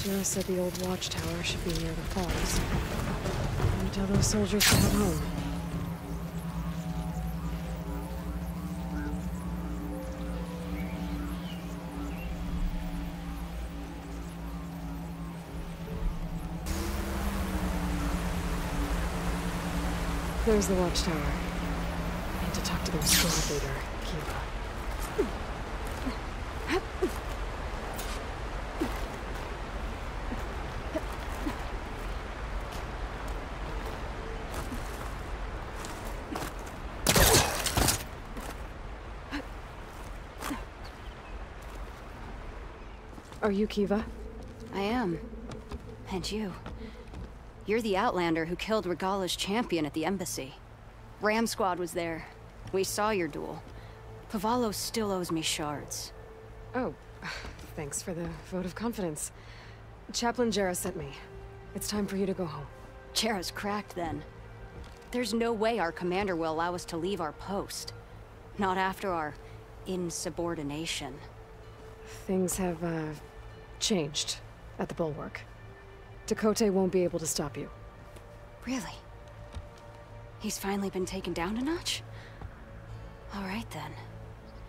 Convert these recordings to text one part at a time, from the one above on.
Jira said the old watchtower should be near the falls. And tell those soldiers to head home. There's the watchtower. I need to talk to their squad leader, Kiva. Are you Kiva? I am. And you. You're the Outlander who killed Regala's champion at the embassy. Ram Squad was there. We saw your duel. Pavalo still owes me shards. Oh, thanks for the vote of confidence. Chaplain Jera sent me. It's time for you to go home. Jera's cracked then. There's no way our commander will allow us to leave our post. Not after our insubordination. Things have, changed at the Bulwark. Dakota won't be able to stop you. Really? He's finally been taken down a notch? All right then.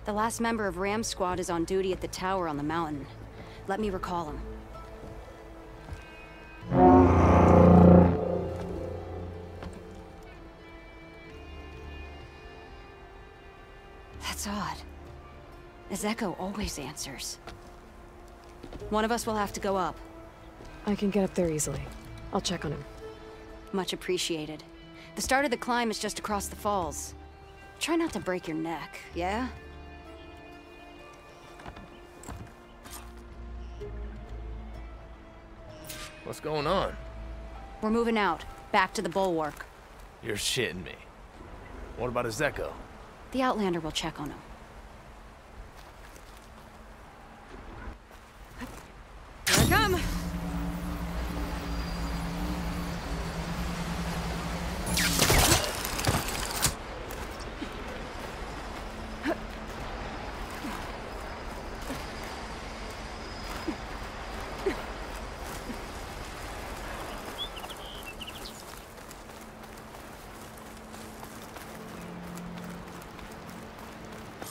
The last member of Ram Squad is on duty at the tower on the mountain. Let me recall him. That's odd. Ezeko always answers. One of us will have to go up. I can get up there easily. I'll check on him. Much appreciated. The start of the climb is just across the falls. Try not to break your neck, yeah? What's going on? We're moving out, back to the Bulwark. You're shitting me. What about Ezeko? The Outlander will check on him. Here I come!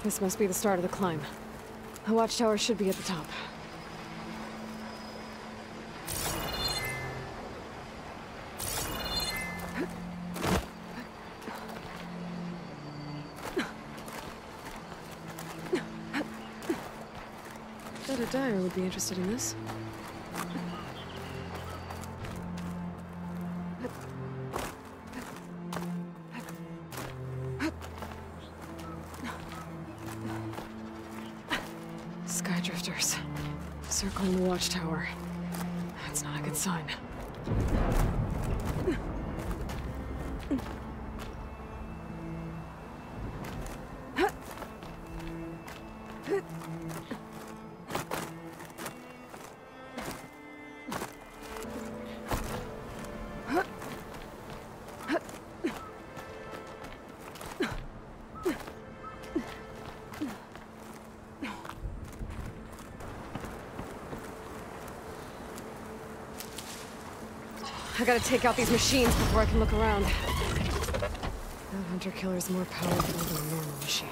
This must be the start of the climb. The watchtower should be at the top. Bet a dyer would be interested in this. Skydrifters. Circling the watchtower. That's not a good sign. I gotta take out these machines before I can look around. That hunter-killer's more powerful than a normal machine.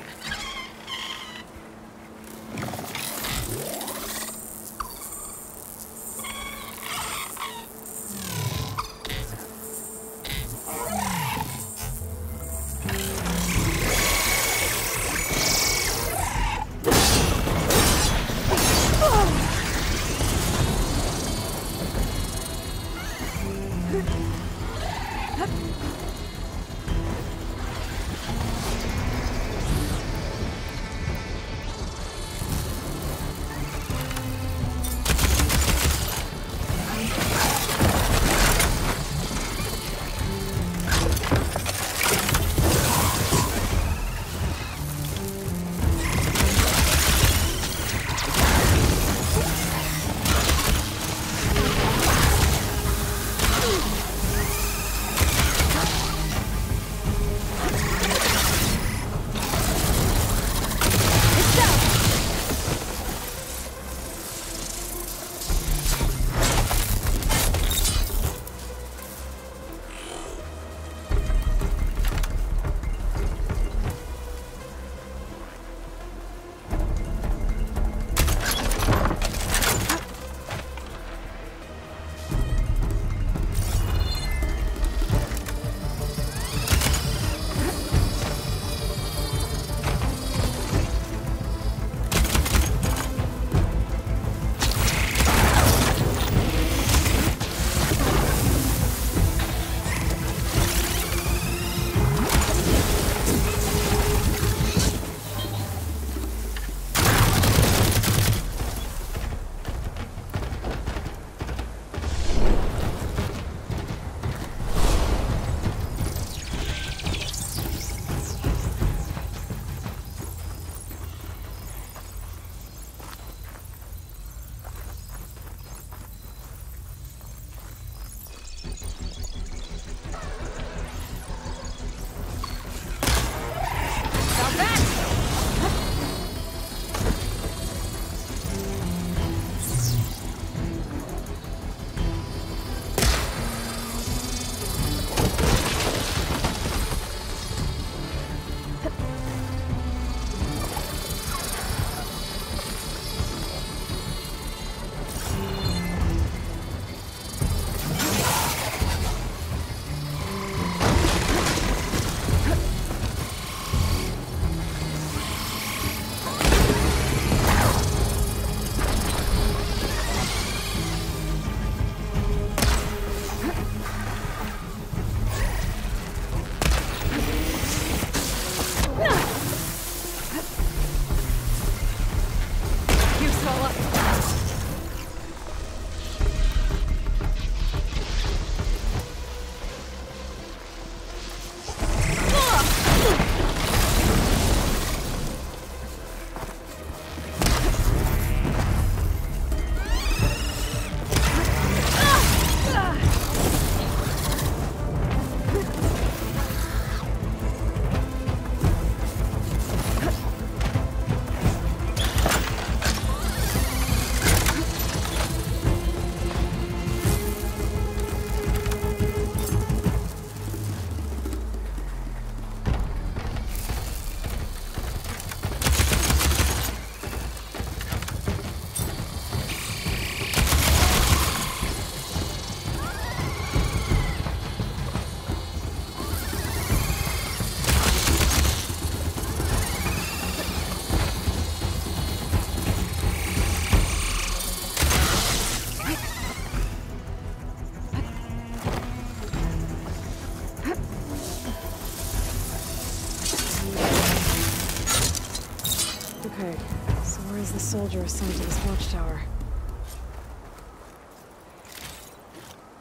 Okay, so where is the soldier assigned to this watchtower?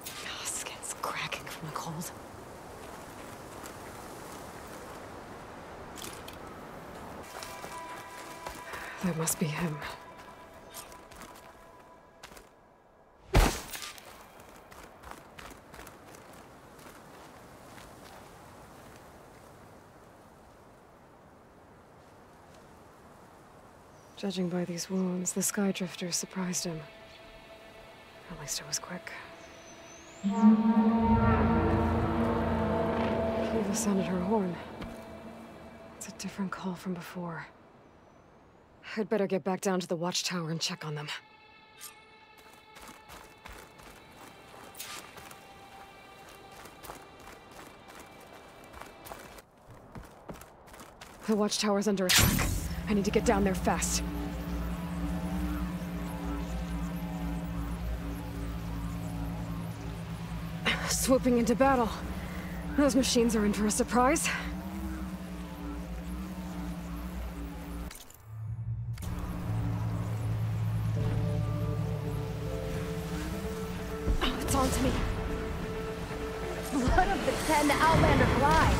Oh, skin's cracking from the cold. That must be him. Judging by these wounds, the Skydrifter surprised him. At least it was quick. Kiva sounded her horn. It's a different call from before. I'd better get back down to the watchtower and check on them. The watchtower's under attack. I need to get down there fast. Swooping into battle. Those machines are in for a surprise. Oh, it's on to me. Blood of the Ten, the Outlander fly.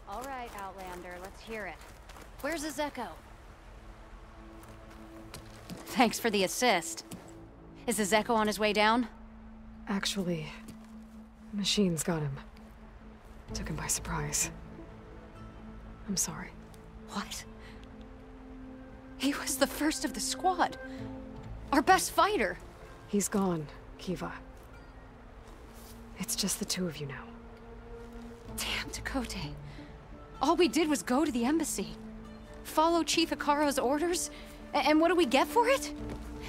All right, Outlander, let's hear it. Where's Ezeko? Thanks for the assist. Is Ezeko on his way down? Actually, machines got him. Took him by surprise. I'm sorry. What? He was the first of the squad. Our best fighter. He's gone, Kiva. It's just the two of you now. Damn, Tekote. All we did was go to the embassy. Follow Chief Ikaro's orders? And what do we get for it?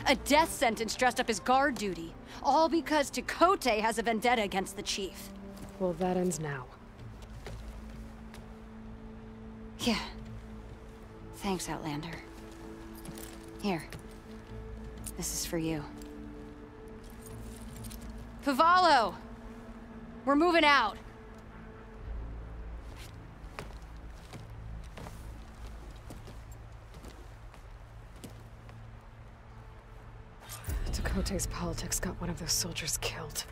A death sentence dressed up as guard duty. All because Tekote has a vendetta against the chief. Well, that ends now. Yeah. Thanks, Outlander. Here. This is for you. Pavalo! We're moving out. Tekote's politics got one of those soldiers killed.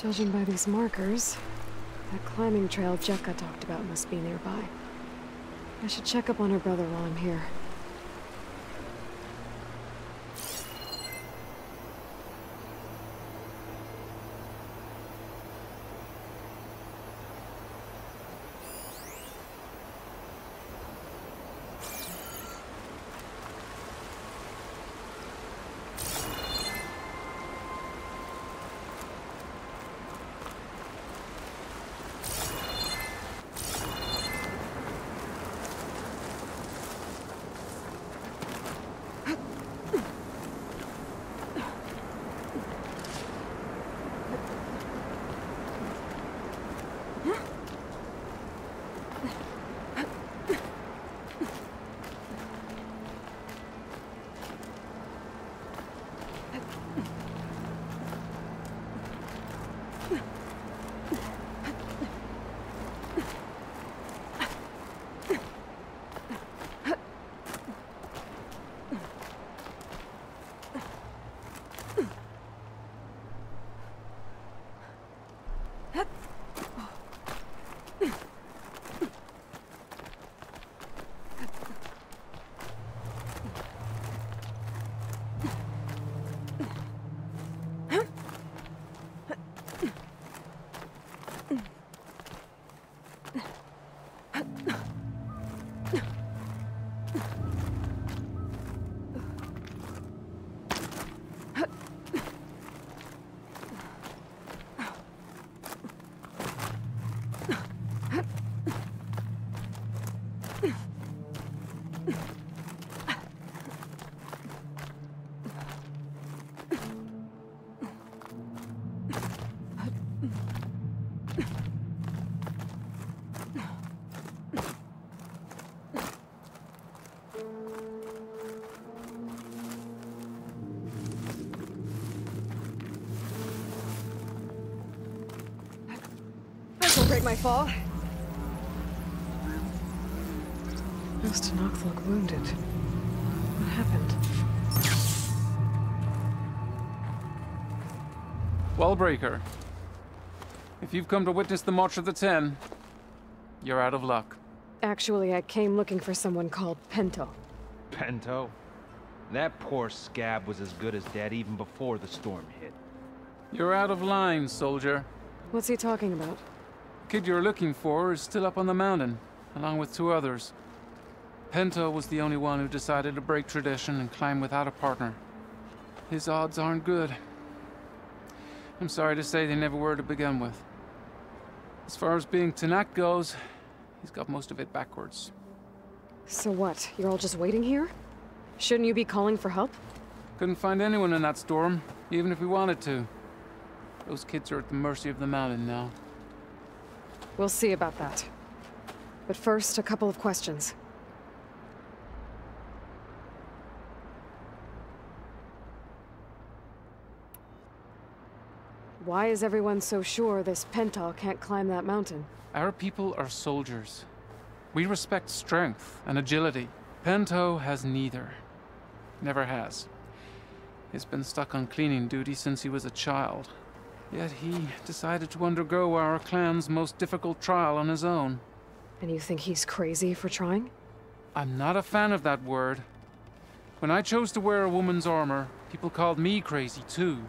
Judging by these markers, that climbing trail Jekka talked about must be nearby. I should check up on her brother while I'm here. This'll break my fall. Most Tanakh look wounded. What happened? Wallbreaker. If you've come to witness the March of the Ten, you're out of luck. Actually, I came looking for someone called Pento. Pento? That poor scab was as good as dead even before the storm hit. You're out of line, soldier. What's he talking about? The kid you're looking for is still up on the mountain, along with 2 others. Pento was the only one who decided to break tradition and climb without a partner. His odds aren't good. I'm sorry to say they never were to begin with. As far as being Tanakh goes, he's got most of it backwards. So what? You're all just waiting here? Shouldn't you be calling for help? Couldn't find anyone in that storm, even if we wanted to. Those kids are at the mercy of the mountain now. We'll see about that. But first, a couple of questions. Why is everyone so sure this Pento can't climb that mountain? Our people are soldiers. We respect strength and agility. Pento has neither. Never has. He's been stuck on cleaning duty since he was a child. Yet he decided to undergo our clan's most difficult trial on his own. And you think he's crazy for trying? I'm not a fan of that word. When I chose to wear a woman's armor, people called me crazy too.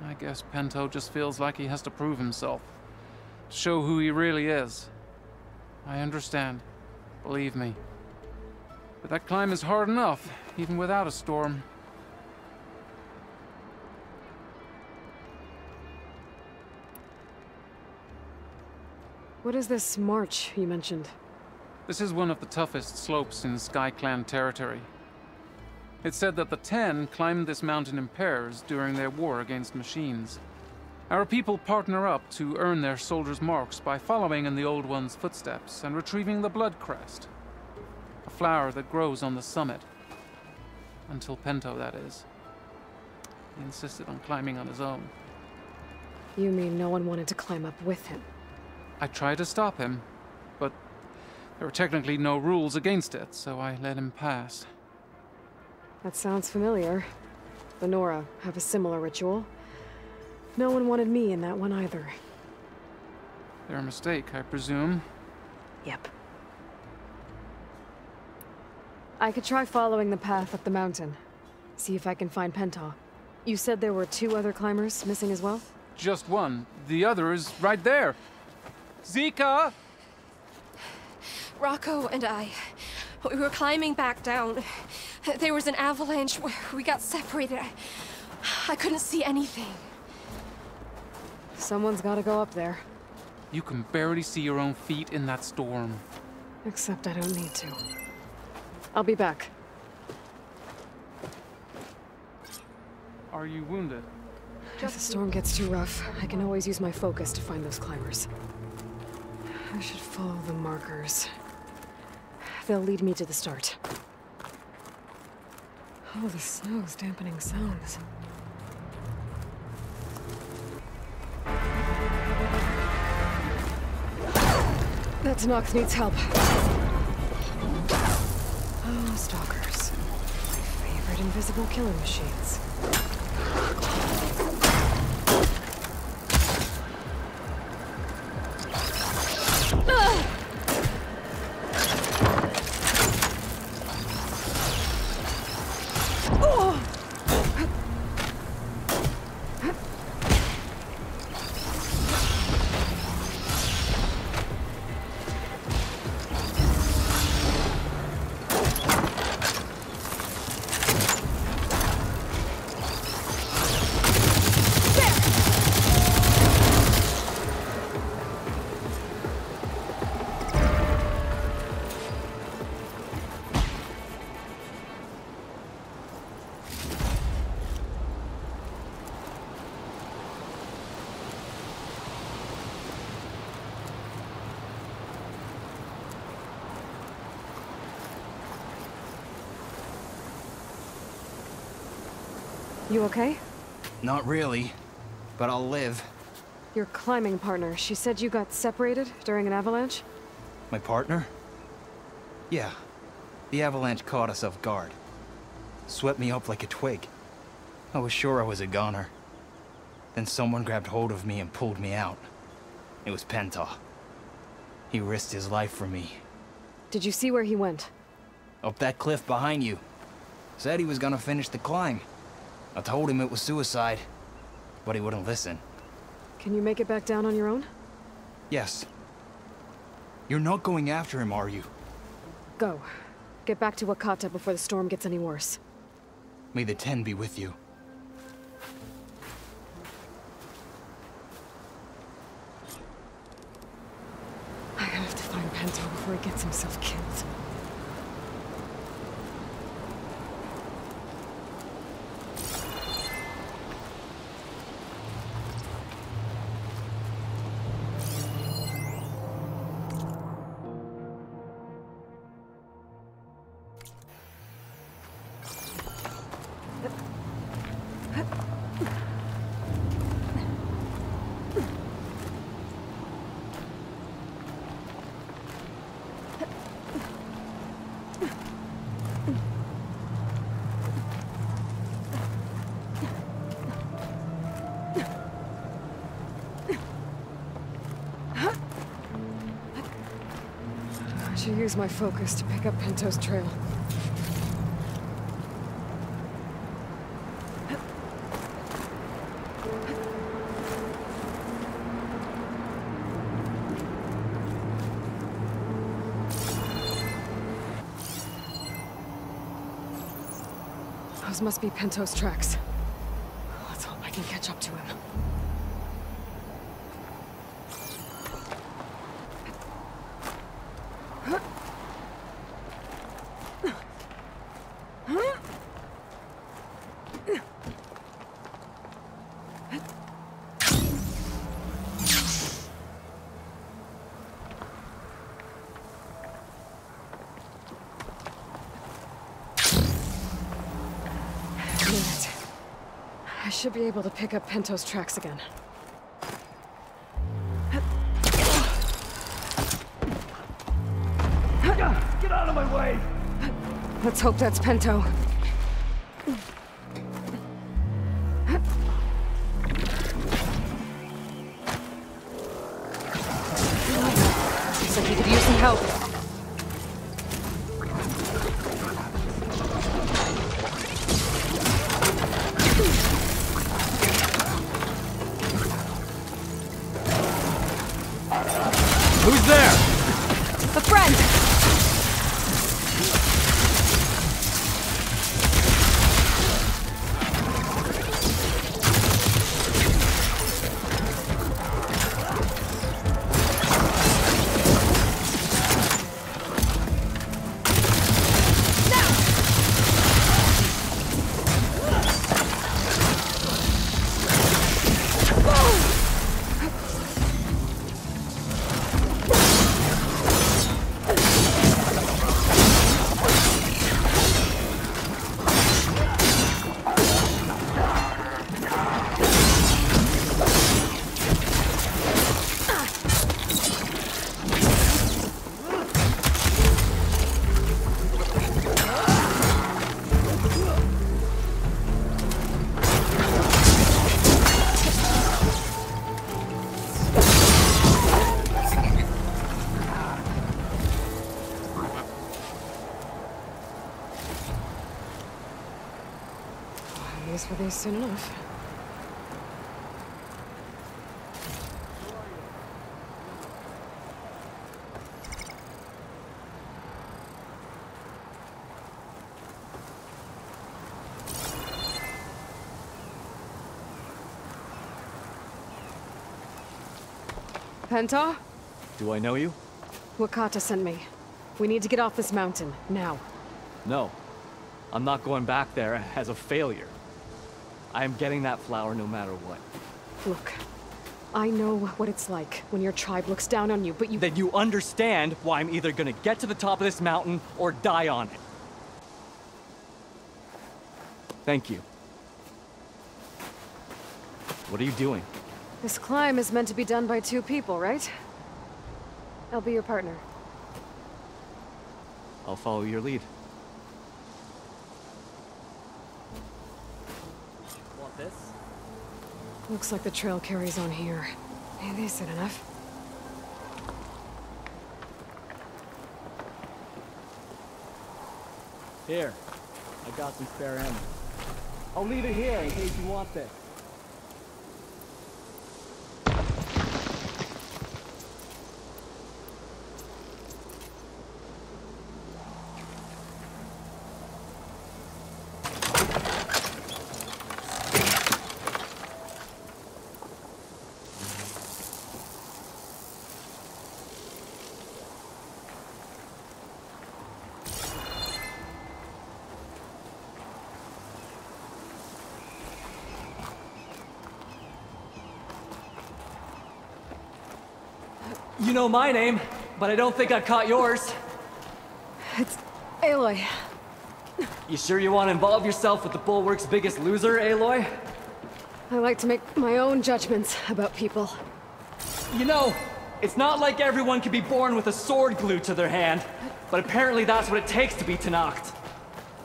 I guess Pento just feels like he has to prove himself. To show who he really is. I understand. Believe me. But that climb is hard enough, even without a storm. What is this march you mentioned? This is one of the toughest slopes in Sky Clan territory. It's said that the Ten climbed this mountain in pairs during their war against machines. Our people partner up to earn their soldiers' marks by following in the Old One's footsteps and retrieving the Blood Crest, a flower that grows on the summit. Until Pento, that is. He insisted on climbing on his own. You mean no one wanted to climb up with him? I tried to stop him, but there were technically no rules against it, so I let him pass. That sounds familiar. The Nora have a similar ritual. No one wanted me in that one either. Their mistake, I presume. Yep. I could try following the path up the mountain. See if I can find Pentaw. You said there were 2 other climbers missing as well? Just one. The other is right there. Zika! Rocco and I, we were climbing back down. There was an avalanche where we got separated. I couldn't see anything. Someone's gotta go up there. You can barely see your own feet in that storm. Except I don't need to. I'll be back. Are you wounded? If the storm gets too rough, I can always use my focus to find those climbers. I should follow the markers. They'll lead me to the start. Oh, the snow's dampening sounds. That Nox needs help. Oh, stalkers. My favorite invisible killing machines. You okay? Not really, but I'll live. Your climbing partner, she said you got separated during an avalanche? My partner? Yeah. The avalanche caught us off guard. Swept me up like a twig. I was sure I was a goner. Then someone grabbed hold of me and pulled me out. It was Pentaw. He risked his life for me. Did you see where he went? Up that cliff behind you. Said he was gonna finish the climb. I told him it was suicide, but he wouldn't listen. Can you make it back down on your own? Yes. You're not going after him, are you? Go. Get back to Wakata before the storm gets any worse. May the Ten be with you. I have to find Pentaw before he gets himself killed. I should use my focus to pick up Pentaw's trail. Those must be Pentaw's tracks. Let's hope I can catch up to him. I should be able to pick up Pentaw's tracks again. Get out of my way! Let's hope that's Pentaw. Looks like he could use some help. Who's there? A friend! Use for these soon enough. Penta? Do I know you? Wakata sent me. We need to get off this mountain, now. No. I'm not going back there as a failure. I am getting that flower no matter what. Look, I know what it's like when your tribe looks down on you, but you— Then you understand why I'm either gonna get to the top of this mountain or die on it. Thank you. What are you doing? This climb is meant to be done by two people, right? I'll be your partner. I'll follow your lead. Want this? Looks like the trail carries on here. Maybe this is enough. Here. I got some spare ammo. I'll leave it here in case you want this. You know my name, but I don't think I caught yours. It's Aloy. You sure you want to involve yourself with the Bulwark's biggest loser, Aloy? I like to make my own judgments about people. You know, it's not like everyone can be born with a sword glued to their hand, but apparently that's what it takes to be Tenakth.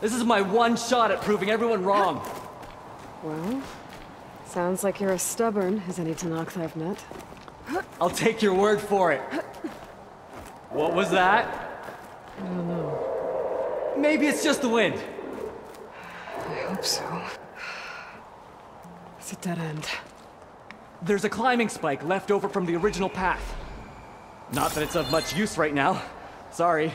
This is my one shot at proving everyone wrong. Well, sounds like you're as stubborn as any Tenakth I've met. I'll take your word for it. What was that? I don't know. Maybe it's just the wind. I hope so. It's a dead end. There's a climbing spike left over from the original path. Not that it's of much use right now. Sorry.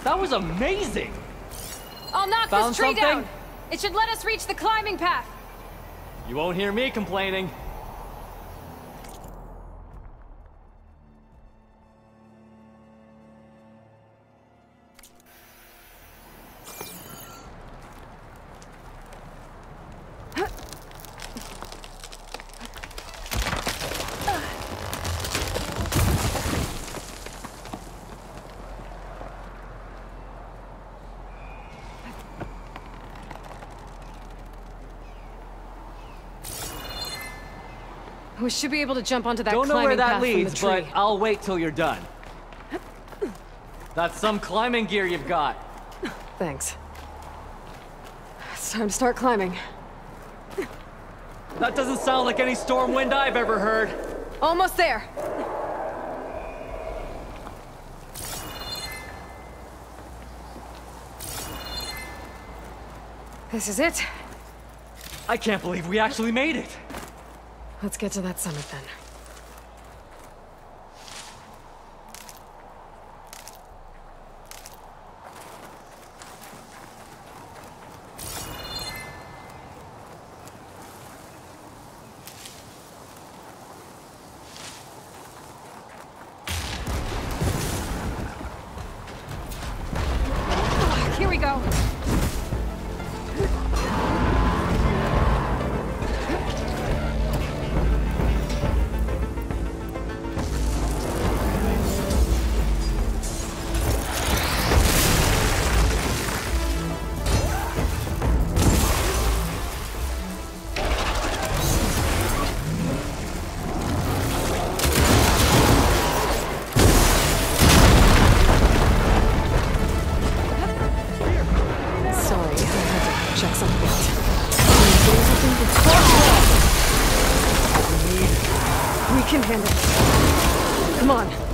That was amazing! I'll knock Found this tree something? down! It should let us reach the climbing path! You won't hear me complaining. We should be able to jump onto that Don't know where climbing that path from the leads, tree. but I'll wait till you're done. That's some climbing gear you've got. Thanks. It's time to start climbing. That doesn't sound like any storm wind I've ever heard. Almost there! This is it. I can't believe we actually made it. Let's get to that summit then. Here we go. We can handle it. Come on.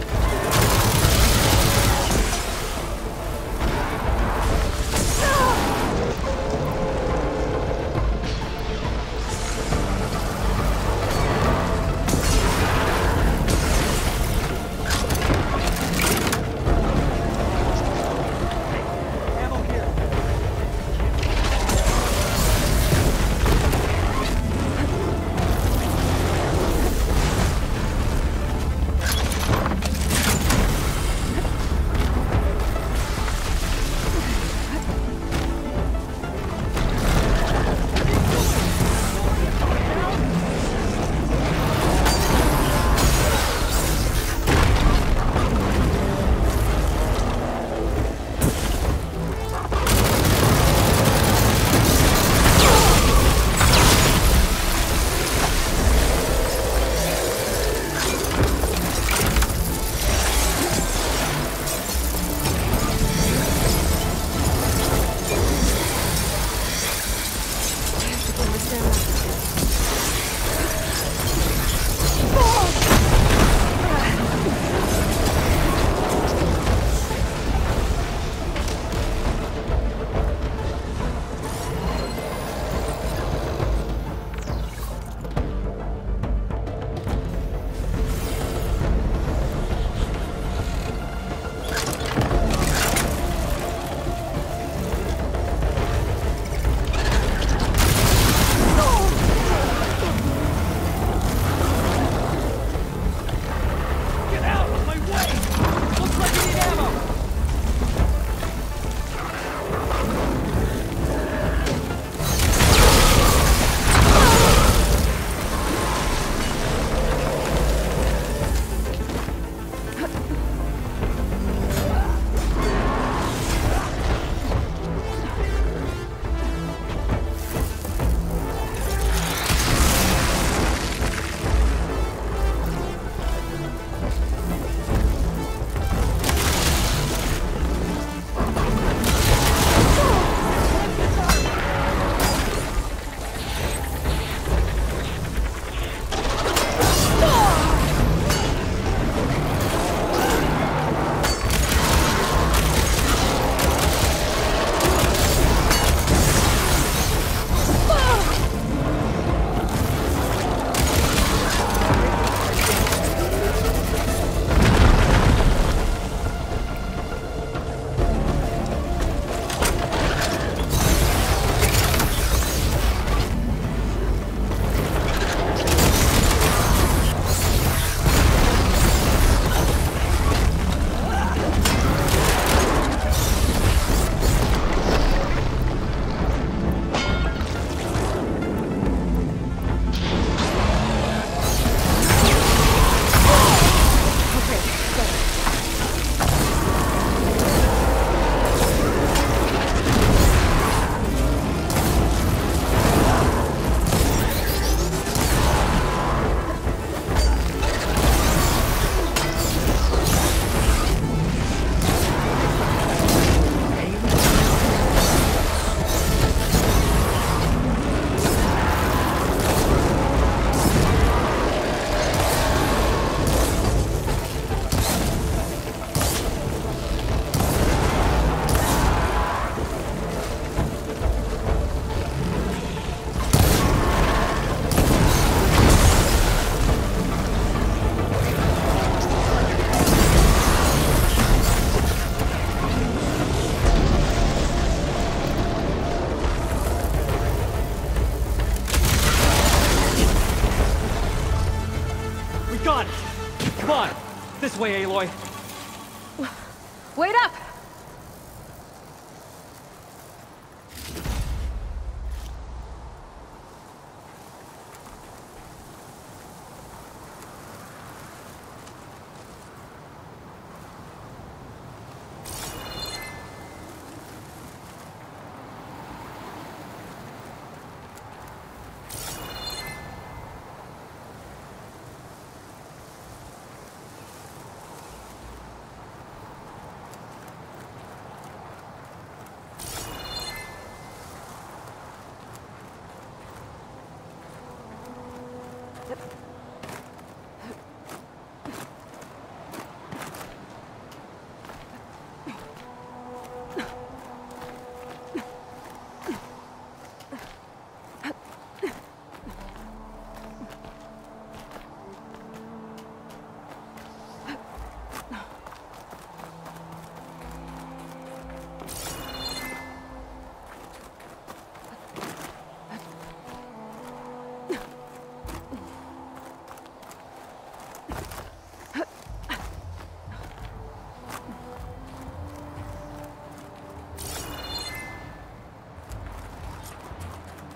Got it! Come on! This way, Aloy! Wait up!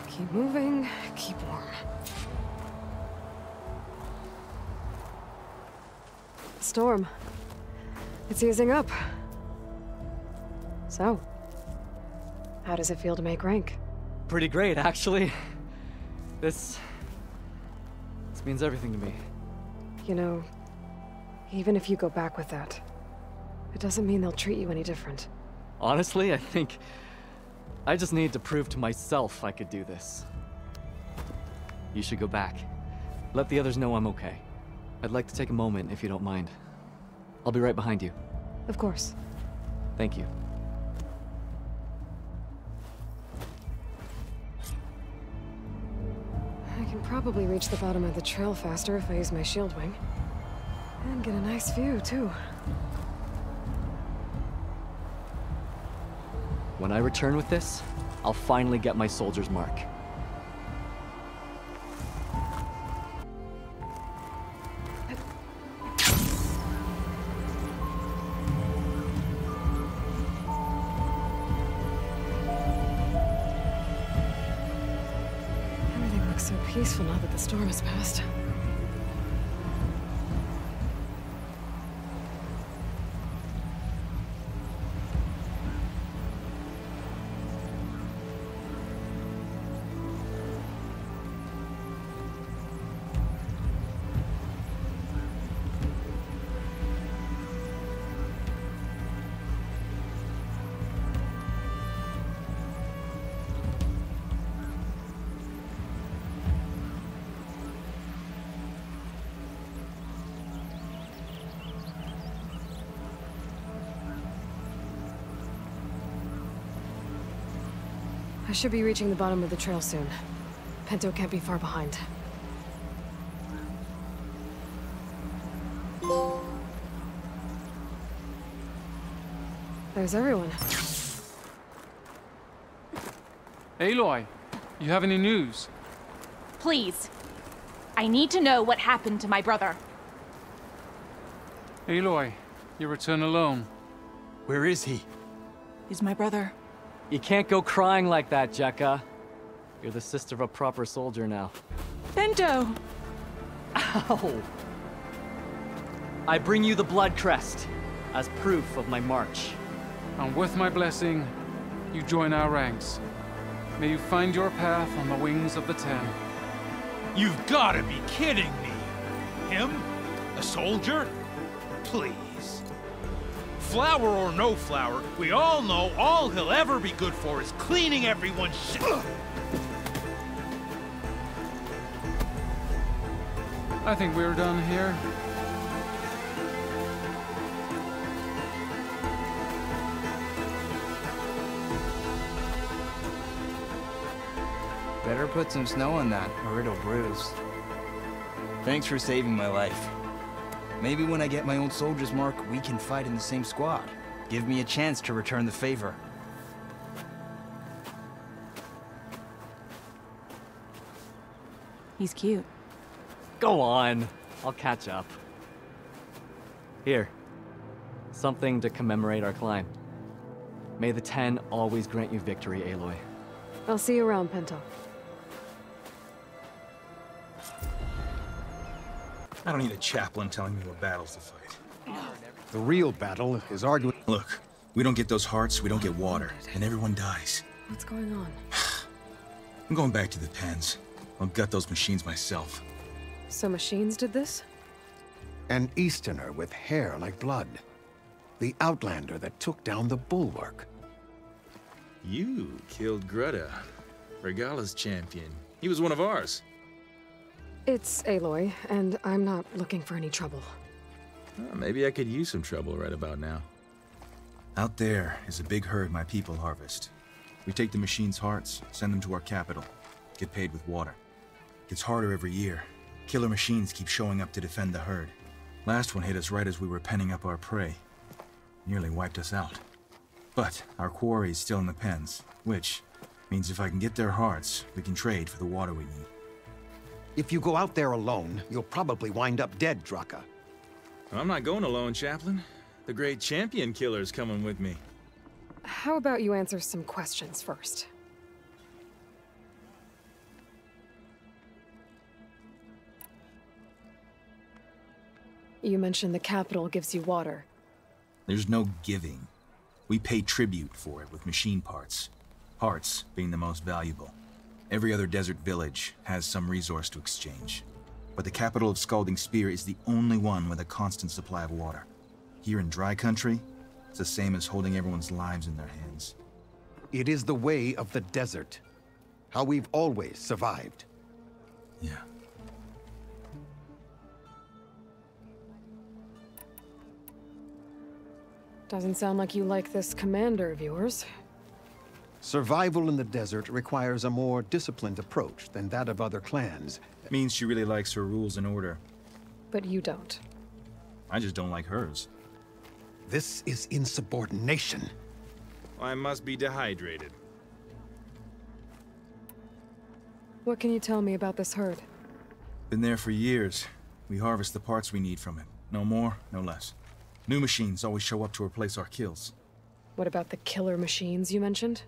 Keep moving, keep warm. Storm. It's easing up. So, how does it feel to make rank? Pretty great, actually. This means everything to me. You know, even if you go back with that, it doesn't mean they'll treat you any different. Honestly, I think I just need to prove to myself I could do this. You should go back. Let the others know I'm okay. I'd like to take a moment, if you don't mind. I'll be right behind you. Of course. Thank you. I can probably reach the bottom of the trail faster if I use my shield wing. And get a nice view, too. When I return with this, I'll finally get my soldier's mark. Everything looks so peaceful now that the storm has passed. I should be reaching the bottom of the trail soon. Pinto can't be far behind. There's everyone. Aloy, you have any news? Please. I need to know what happened to my brother. Aloy, you return alone. Where is he? Is my brother... You can't go crying like that, Jekka. You're the sister of a proper soldier now. Bento! Ow! I bring you the blood crest as proof of my march. And with my blessing, you join our ranks. May you find your path on the wings of the Ten. You've gotta be kidding me! Him? A soldier? Please. Flower or no flower, we all know all he'll ever be good for is cleaning everyone's shit. I think we're done here. Better put some snow on that, or it'll bruise. Thanks for saving my life. Maybe when I get my old soldier's mark, we can fight in the same squad. Give me a chance to return the favor. He's cute. Go on. I'll catch up. Here. Something to commemorate our climb. May the 10 always grant you victory, Aloy. I'll see you around, Pento. I don't need a chaplain telling me what battles to fight. The real battle is arguing. Look, we don't get those hearts, we don't get water, and everyone dies. What's going on? I'm going back to the pens. I'll gut those machines myself. So machines did this? An Easterner with hair like blood. The Outlander that took down the bulwark. You killed Greta, Regalla's champion. He was one of ours. It's Aloy, and I'm not looking for any trouble. Well, maybe I could use some trouble right about now. Out there is a big herd my people harvest. We take the machines' hearts, send them to our capital, get paid with water. Gets harder every year. Killer machines keep showing up to defend the herd. Last one hit us right as we were penning up our prey. Nearly wiped us out. But our quarry is still in the pens, which means if I can get their hearts, we can trade for the water we need. If you go out there alone, you'll probably wind up dead, Draka. I'm not going alone, Chaplain. The great champion killer's coming with me. How about you answer some questions first? You mentioned the capital gives you water. There's no giving. We pay tribute for it with machine parts. Hearts being the most valuable. Every other desert village has some resource to exchange. But the capital of Scalding Spear is the only one with a constant supply of water. Here in dry country, it's the same as holding everyone's lives in their hands. It is the way of the desert. How we've always survived. Yeah. Doesn't sound like you like this commander of yours. Survival in the desert requires a more disciplined approach than that of other clans. It means she really likes her rules and order. But you don't. I just don't like hers. This is insubordination. I must be dehydrated. What can you tell me about this herd? Been there for years. We harvest the parts we need from it. No more, no less. New machines always show up to replace our kills. What about the killer machines you mentioned?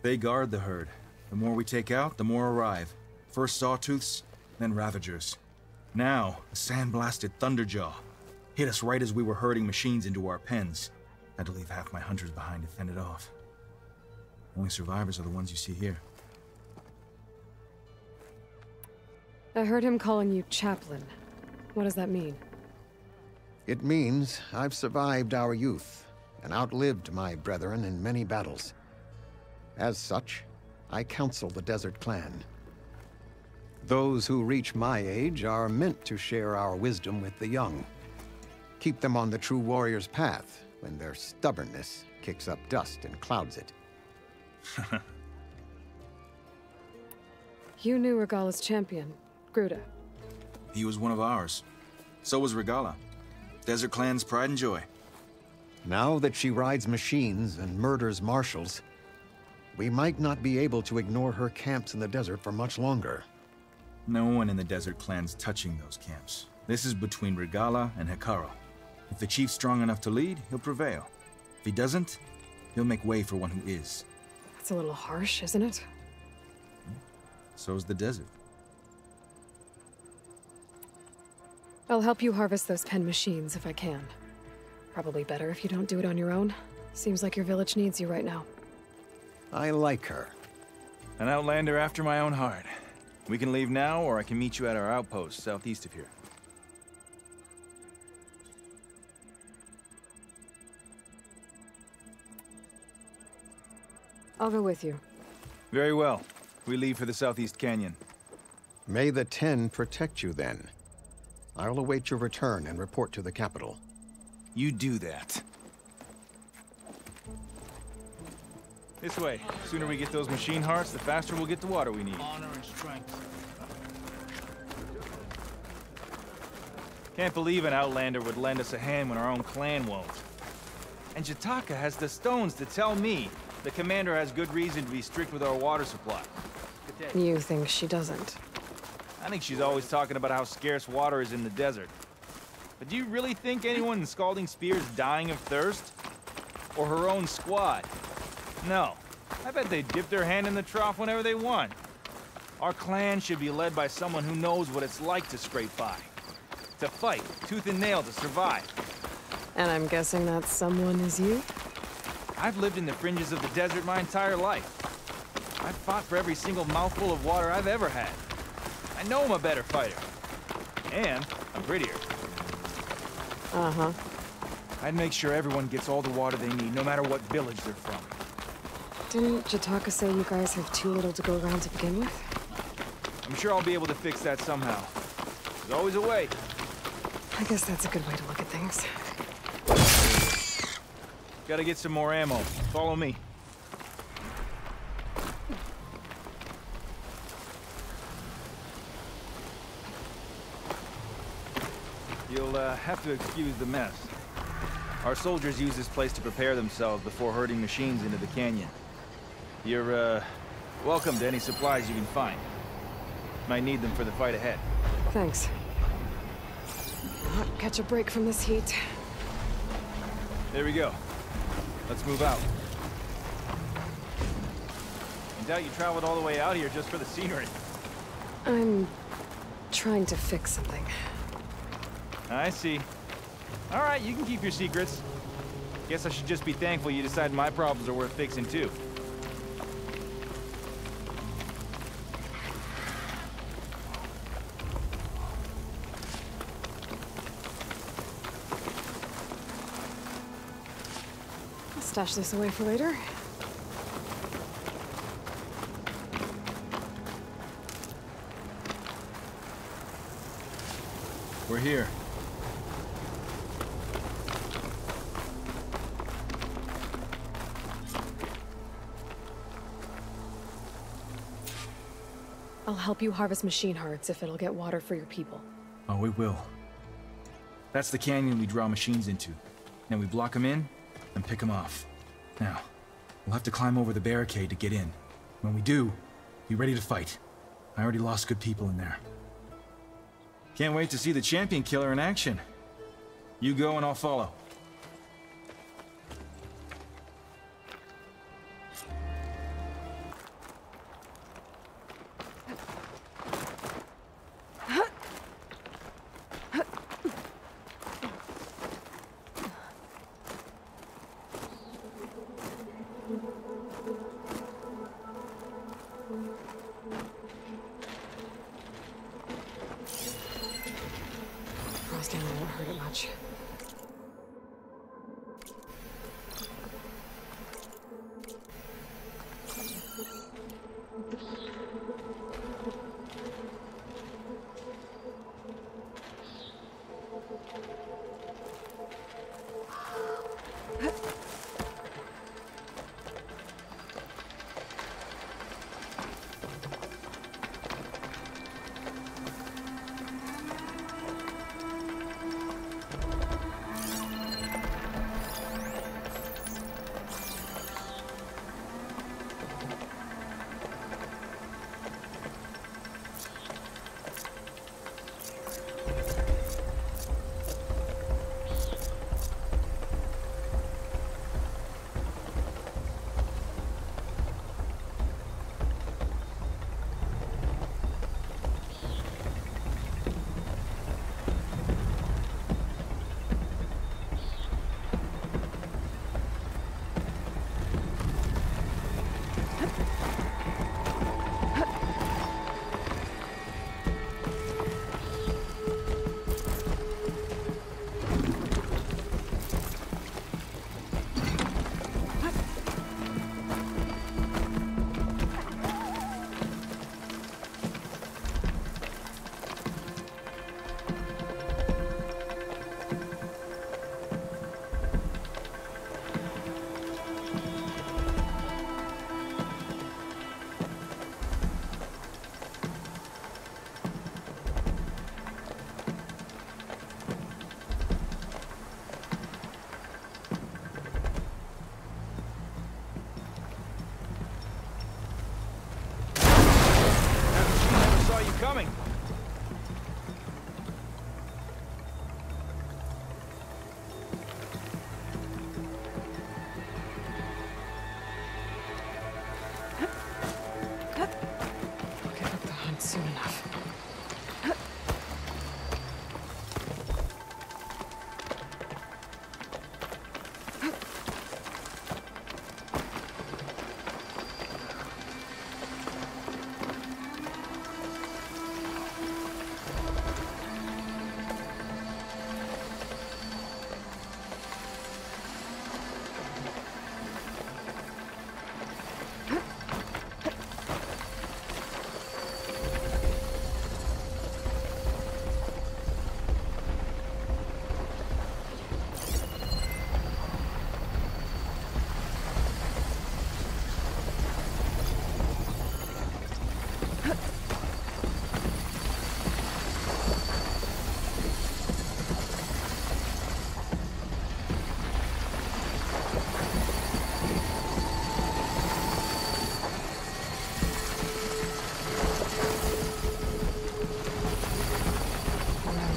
They guard the herd. The more we take out, the more arrive. First sawtooths, then ravagers. Now, a sand-blasted thunderjaw. Hit us right as we were herding machines into our pens. Had to leave half my hunters behind to fend it off. Only survivors are the ones you see here. I heard him calling you Chaplain. What does that mean? It means I've survived our youth and outlived my brethren in many battles. As such, I counsel the Desert Clan. Those who reach my age are meant to share our wisdom with the young. Keep them on the true warrior's path when their stubbornness kicks up dust and clouds it. You knew Regalla's champion, Gruta. He was one of ours. So was Regalla. Desert Clan's pride and joy. Now that she rides machines and murders marshals, we might not be able to ignore her camps in the desert for much longer. No one in the Desert Clan's touching those camps. This is between Regalla and Hekarro. If the chief's strong enough to lead, he'll prevail. If he doesn't, he'll make way for one who is. That's a little harsh, isn't it? So's the desert. I'll help you harvest those pen machines if I can. Probably better if you don't do it on your own. Seems like your village needs you right now. I like her. An outlander after my own heart. We can leave now, or I can meet you at our outpost southeast of here. I'll go with you. Very well. We leave for the Southeast Canyon. May the 10 protect you then. I'll await your return and report to the capital. You do that. This way. The sooner we get those machine hearts, the faster we'll get the water we need. Honor and strength. Can't believe an outlander would lend us a hand when our own clan won't. And Jataka has the stones to tell me the commander has good reason to be strict with our water supply. You think she doesn't? I think she's always talking about how scarce water is in the desert. But do you really think anyone in Scalding Spear is dying of thirst? Or her own squad? No. I bet they dip their hand in the trough whenever they want. Our clan should be led by someone who knows what it's like to scrape by. To fight, tooth and nail to survive. And I'm guessing that someone is you? I've lived in the fringes of the desert my entire life. I've fought for every single mouthful of water I've ever had. I know I'm a better fighter. And I'm prettier. Uh-huh. I'd make sure everyone gets all the water they need, no matter what village they're from. Didn't Jataka say you guys have too little to go around to begin with? I'm sure I'll be able to fix that somehow. There's always a way. I guess that's a good way to look at things. Gotta get some more ammo. Follow me. You'll have to excuse the mess. Our soldiers use this place to prepare themselves before herding machines into the canyon. You're, welcome to any supplies you can find. Might need them for the fight ahead. Thanks. Not catch a break from this heat. There we go. Let's move out. I doubt you traveled all the way out here just for the scenery. I'm trying to fix something. I see. All right, you can keep your secrets. Guess I should just be thankful you decided my problems are worth fixing too. I'll stash this away for later. We're here. I'll help you harvest machine hearts if it'll get water for your people. Oh, we will. That's the canyon we draw machines into. Then we block them in, and pick them off. Now, we'll have to climb over the barricade to get in. When we do, be ready to fight. I already lost good people in there. Can't wait to see the champion killer in action. You go and I'll follow. Frosting won't hurt it much.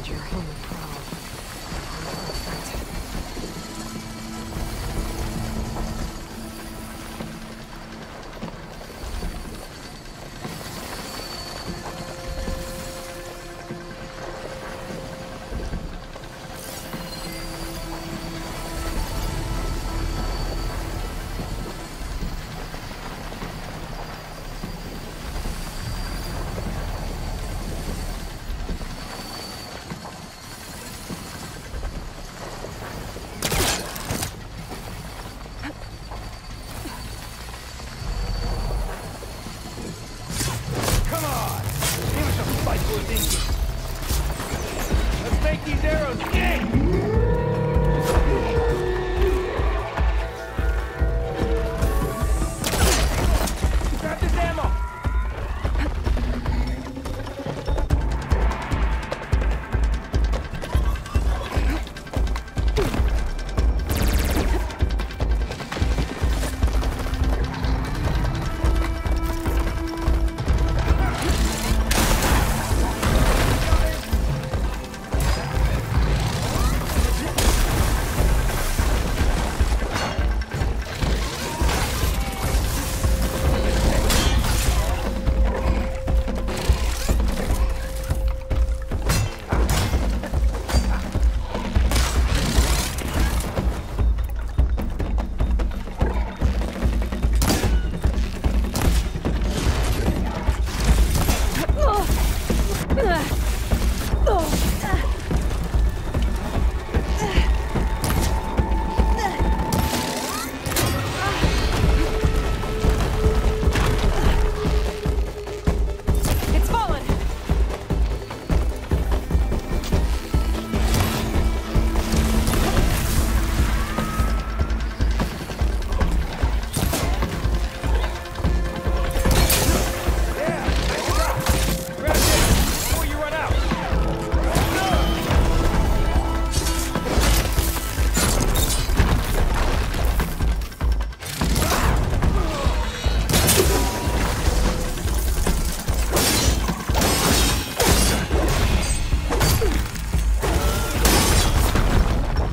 need your helmet prowl. Perfect. Let's make these arrows sting! Grab this ammo!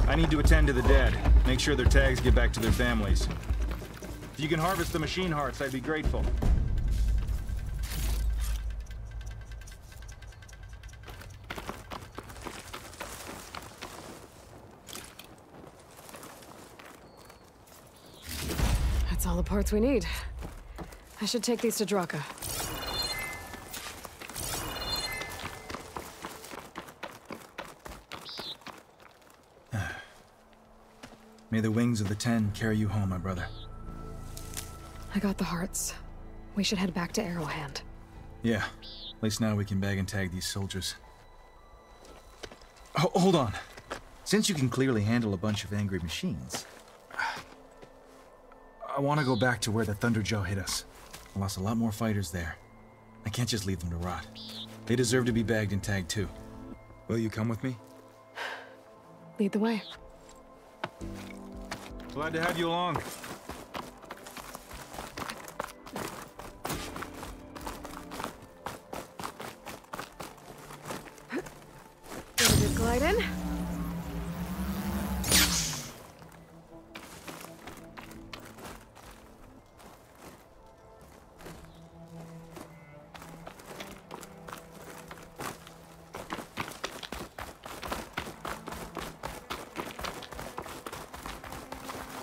I need to attend to the dead. Make sure their tags get back to their families. If you can harvest the machine hearts, I'd be grateful. That's all the parts we need. I should take these to Draka. May the wings of the Ten carry you home, my brother. I got the hearts. We should head back to Arrowhand. Yeah. At least now we can bag and tag these soldiers. Hold on. Since you can clearly handle a bunch of angry machines, I want to go back to where the Thunderjaw hit us. I lost a lot more fighters there. I can't just leave them to rot. They deserve to be bagged and tagged too. Will you come with me? Lead the way. Glad to have you along. Ready to glide in?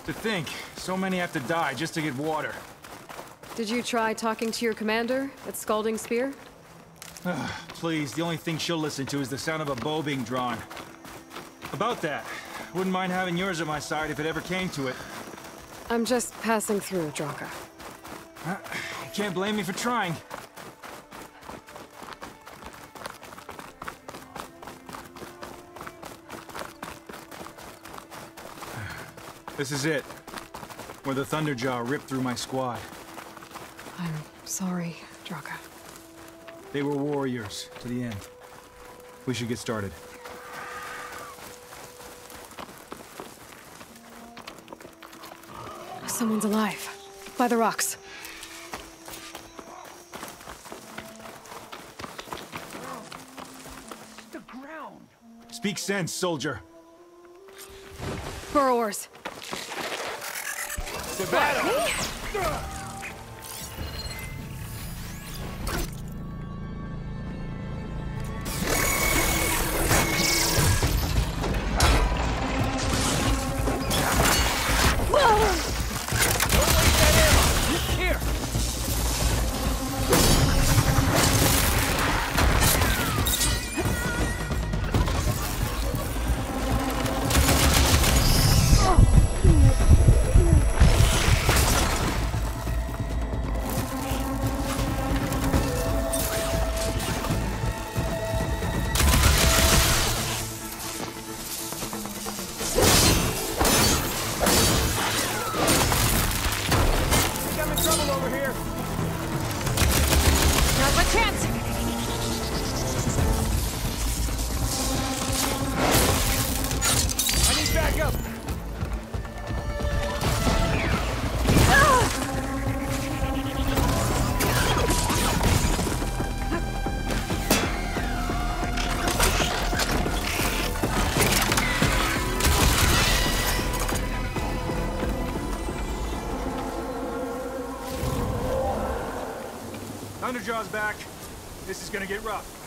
To think, so many have to die just to get water. Did you try talking to your commander at Scalding Spear? Please, the only thing she'll listen to is the sound of a bow being drawn. About that, wouldn't mind having yours at my side if it ever came to it. I'm just passing through, Draka. You can't blame me for trying. This is it. Where the Thunderjaw ripped through my squad. I'm sorry, Draka. They were warriors to the end. We should get started. Someone's alive. By the rocks. The ground! Speak sense, soldier. Burrowers. To battle! Thunderjaw's back. This is gonna get rough.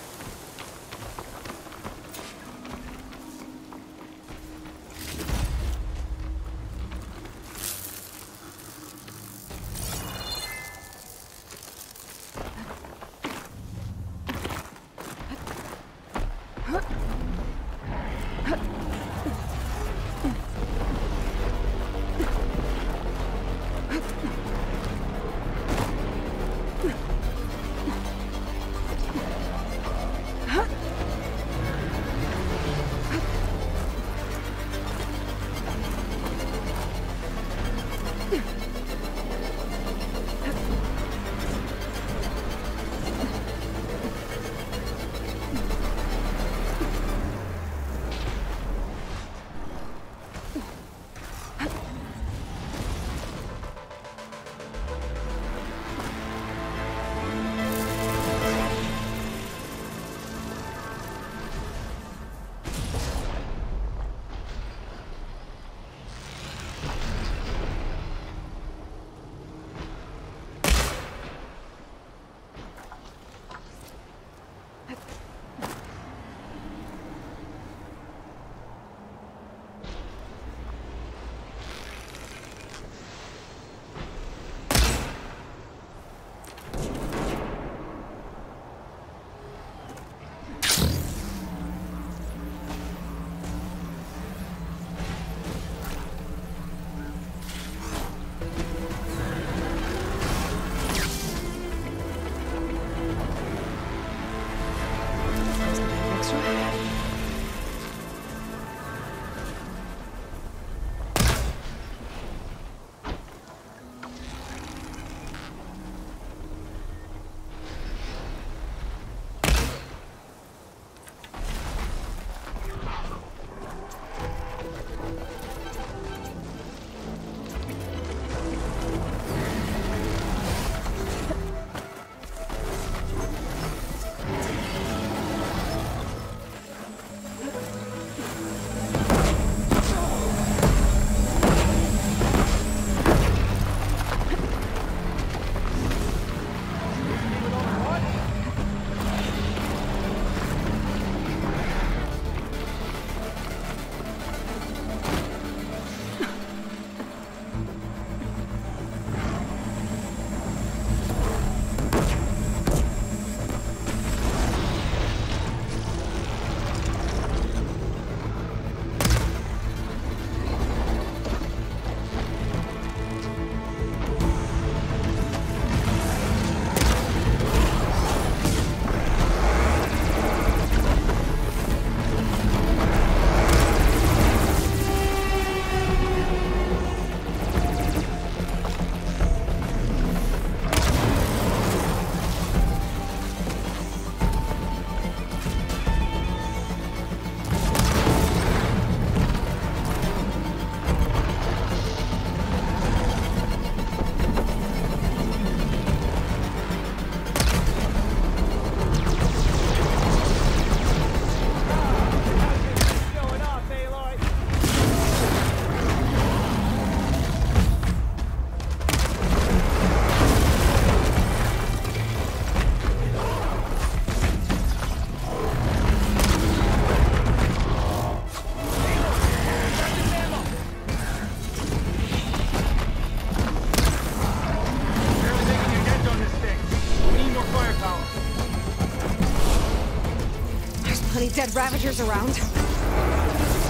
Ravagers around?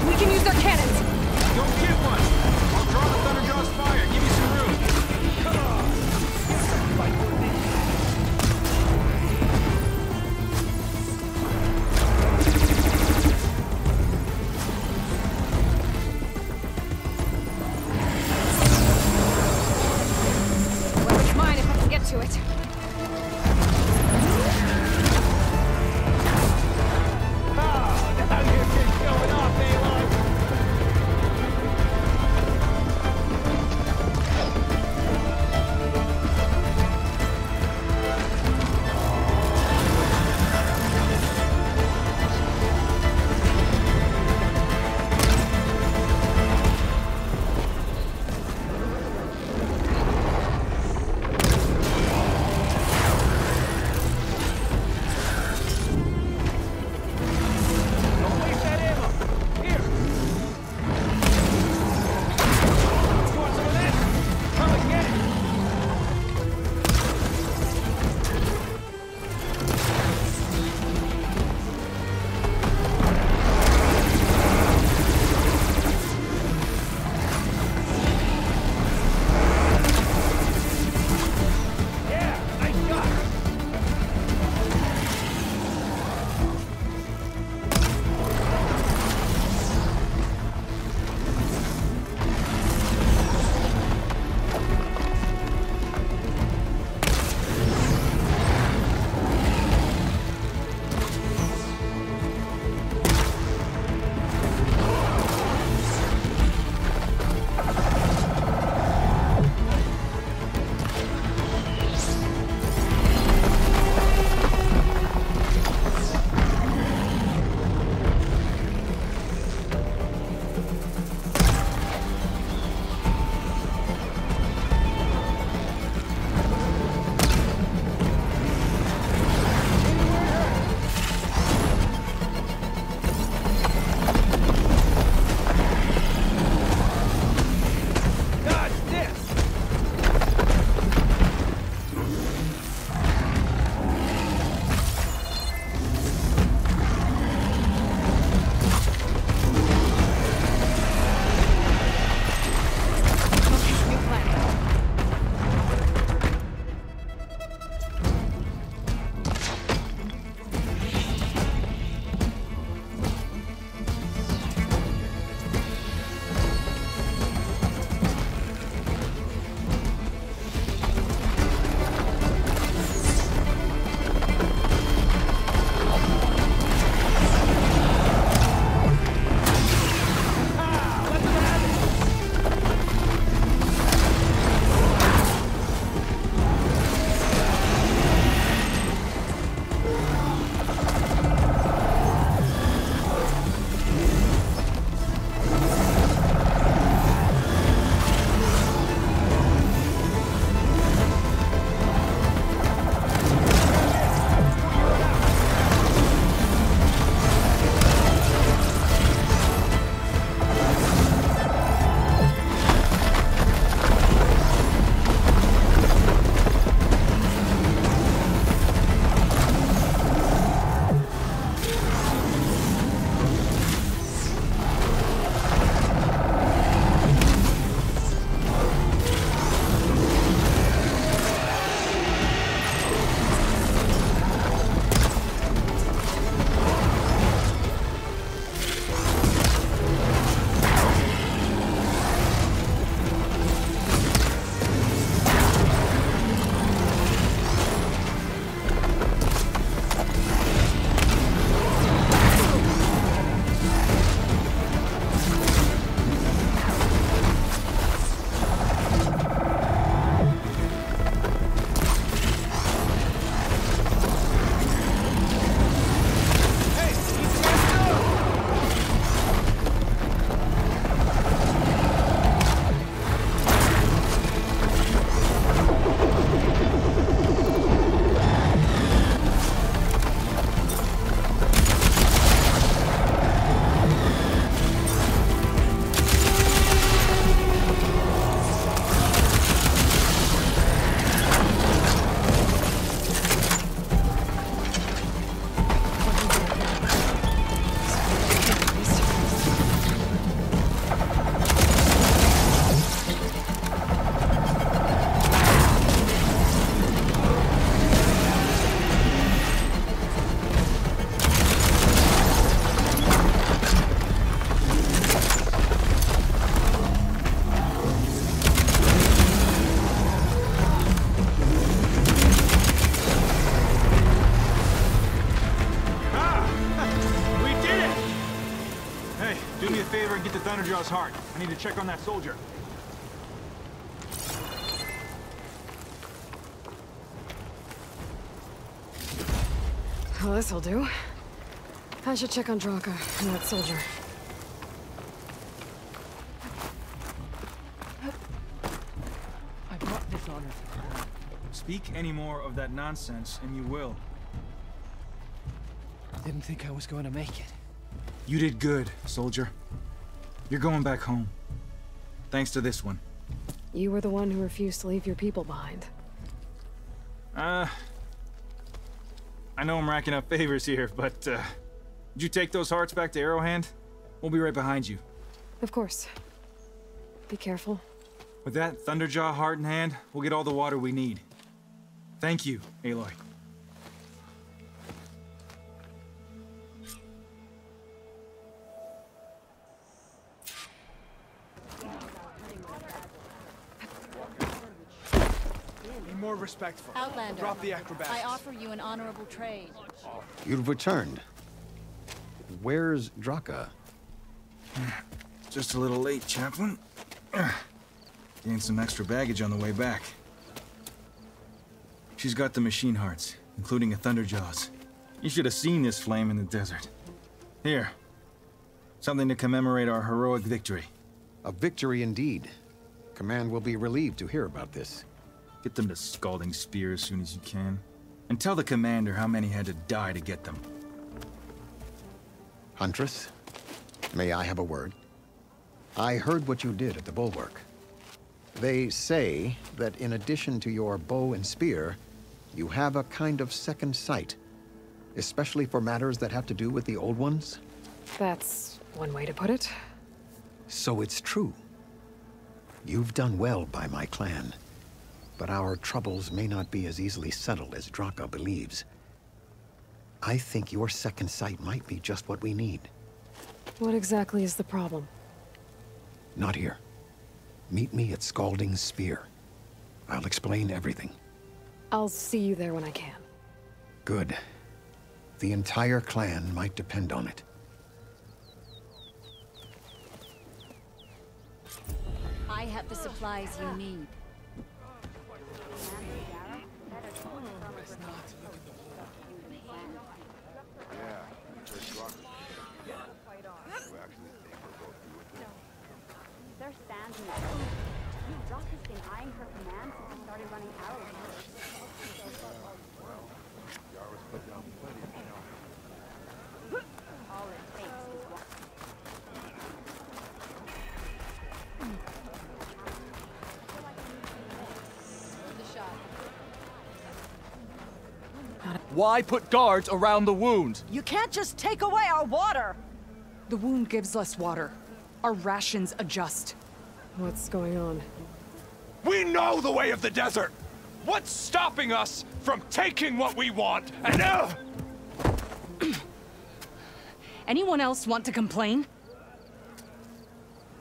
We can use their cannons! Go get one! I'll draw the Thunderjaw's fire, give you some room! Come on! Well, it's mine if I can get to it. Hey, do me a favor and get the Thunderjaw's heart. I need to check on that soldier. Well, this'll do. I should check on Draka and that soldier. I brought this honor. Speak any more of that nonsense, and you will. Didn't think I was going to make it. You did good, soldier. You're going back home. Thanks to this one. You were the one who refused to leave your people behind. I know I'm racking up favors here, but, did you take those hearts back to Arrowhand? We'll be right behind you. Of course. Be careful. With that Thunderjaw heart in hand, we'll get all the water we need. Thank you, Aloy. Be more respectful. Outlander, Drop the acrobatics. I offer you an honorable trade. You've returned. Where's Draka? Just a little late, Chaplain. Gained some extra baggage on the way back. She's got the machine hearts, including a Thunderjaws. You should have seen this flame in the desert. Here. Something to commemorate our heroic victory. A victory indeed. Command will be relieved to hear about this. Get them to Scalding Spear as soon as you can. And tell the commander how many had to die to get them. Huntress, may I have a word? I heard what you did at the Bulwark. They say that in addition to your bow and spear, you have a kind of second sight, especially for matters that have to do with the old ones? That's one way to put it. So it's true. You've done well by my clan, but our troubles may not be as easily settled as Draka believes. I think your second sight might be just what we need. What exactly is the problem? Not here. Meet me at Scalding Spear. I'll explain everything. I'll see you there when I can. Good. The entire clan might depend on it. I have the supplies you need. They're standing there. Rock has been eyeing her command since he started running arrows. All it takes is one. Why put guards around the wound? You can't just take away our water! The wound gives us water. Our rations adjust. What's going on? We know the way of the desert! What's stopping us from taking what we want and Anyone else want to complain?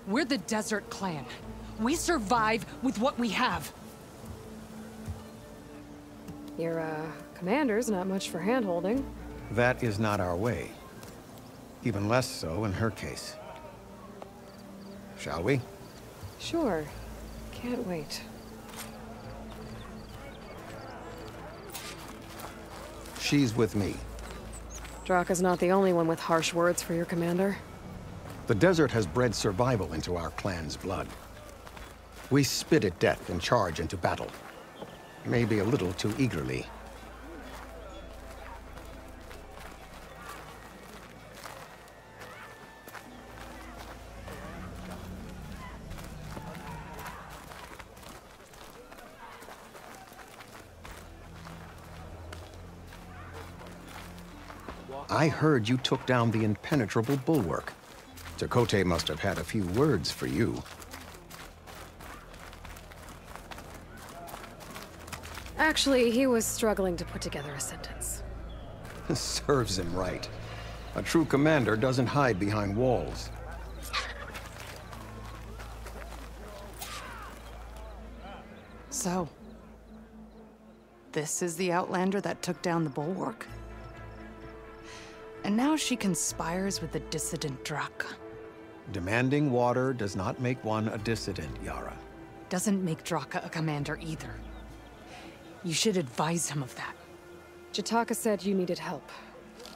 We're the Desert Clan. We survive with what we have. Your, commander's not much for hand-holding. That is not our way. Even less so in her case. Shall we? Sure. Can't wait. She's with me. Draka's not the only one with harsh words for your commander. The desert has bred survival into our clan's blood. We spit at death and charge into battle. Maybe a little too eagerly. I heard you took down the impenetrable bulwark. Chakotay must have had a few words for you. Actually, he was struggling to put together a sentence. Serves him right. A true commander doesn't hide behind walls. So, this is the Outlander that took down the bulwark? And now she conspires with the dissident Draka. Demanding water does not make one a dissident, Yara. Doesn't make Draka a commander either. You should advise him of that. Jataka said you needed help.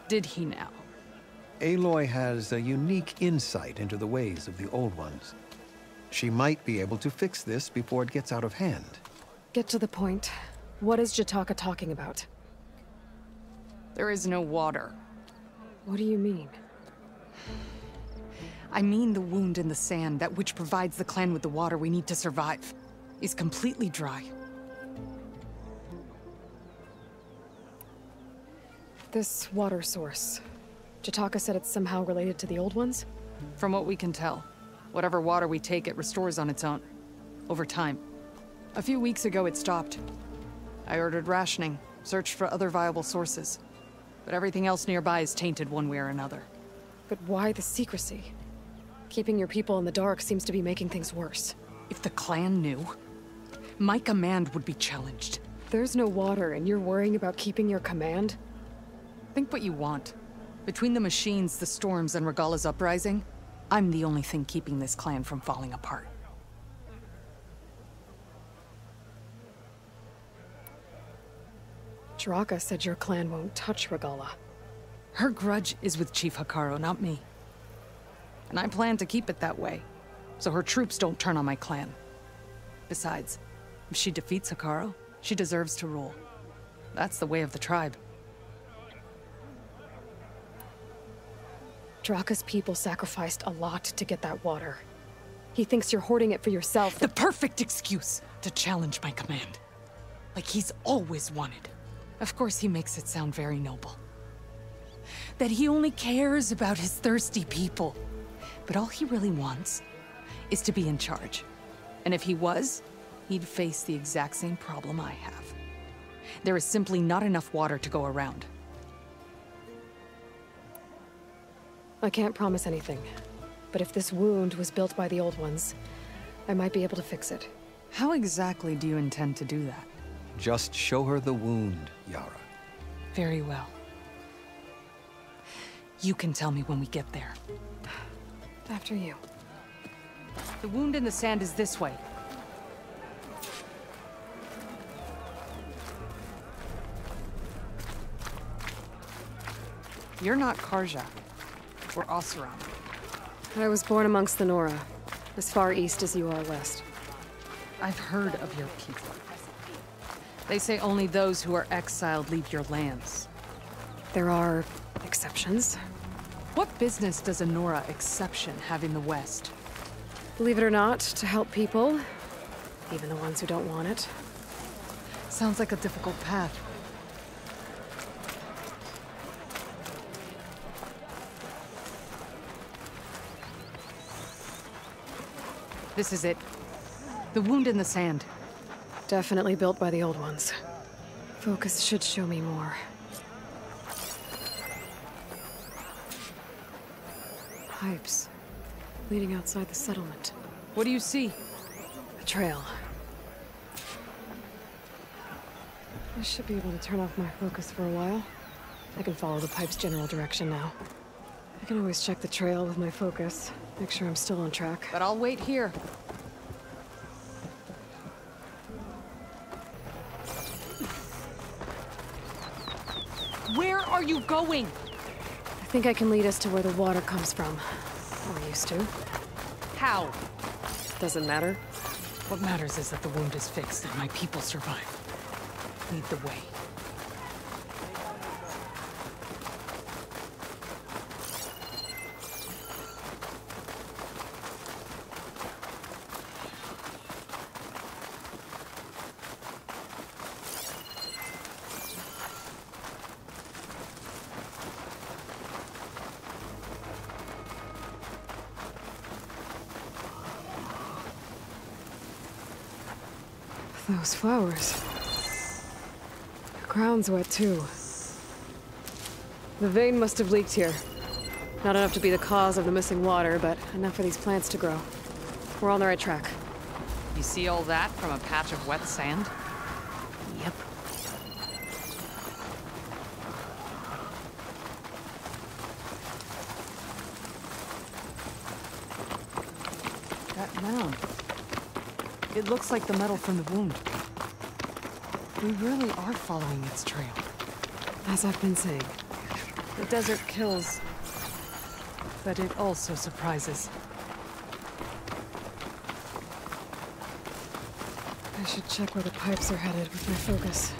Did he now? Aloy has a unique insight into the ways of the Old Ones. She might be able to fix this before it gets out of hand. Get to the point. What is Jataka talking about? There is no water. What do you mean? I mean the wound in the sand, that which provides the clan with the water we need to survive, is completely dry. This water source. Jataka said it's somehow related to the Old Ones? From what we can tell, whatever water we take, it restores on its own. Over time. A few weeks ago, it stopped. I ordered rationing, searched for other viable sources. But everything else nearby is tainted one way or another. But why the secrecy? Keeping your people in the dark seems to be making things worse. If the clan knew, my command would be challenged. There's no water, and you're worrying about keeping your command? Think what you want. Between the machines, the storms, and Regalla's uprising, I'm the only thing keeping this clan from falling apart. Draka said your clan won't touch Regalla. Her grudge is with Chief Hekarro, not me. And I plan to keep it that way, so her troops don't turn on my clan. Besides, if she defeats Hekarro, she deserves to rule. That's the way of the tribe. Draka's people sacrificed a lot to get that water. He thinks you're hoarding it for yourself. The perfect excuse to challenge my command. Like he's always wanted. Of course he makes it sound very noble. That he only cares about his thirsty people. But all he really wants is to be in charge. And if he was, he'd face the exact same problem I have. There is simply not enough water to go around. I can't promise anything. But if this wound was built by the Old Ones, I might be able to fix it. How exactly do you intend to do that? Just show her the wound, Yara. Very well. You can tell me when we get there. After you. The wound in the sand is this way. You're not Karja. Or Oseram. I was born amongst the Nora, as far east as you are west. I've heard of your people. They say only those who are exiled leave your lands. There are exceptions. What business does a Nora exception have in the West? Believe it or not, to help people, even the ones who don't want it. Sounds like a difficult path. This is it. The wound in the sand. Definitely built by the Old Ones. Focus should show me more. Pipes. Leading outside the settlement. What do you see? A trail. I should be able to turn off my focus for a while. I can follow the pipe's general direction now. I can always check the trail with my focus. Make sure I'm still on track. But I'll wait here. Where are you going? I think I can lead us to where the water comes from. Or used to. How? Doesn't matter. What matters is that the wound is fixed and my people survive. Lead the way. Those flowers. The ground's wet too. The vein must have leaked here. Not enough to be the cause of the missing water, but enough for these plants to grow. We're on the right track. You see all that from a patch of wet sand? Yep. That mound. It looks like the metal from the wound. We really are following its trail. As I've been saying. The desert kills, but it also surprises. I should check where the pipes are headed with my focus.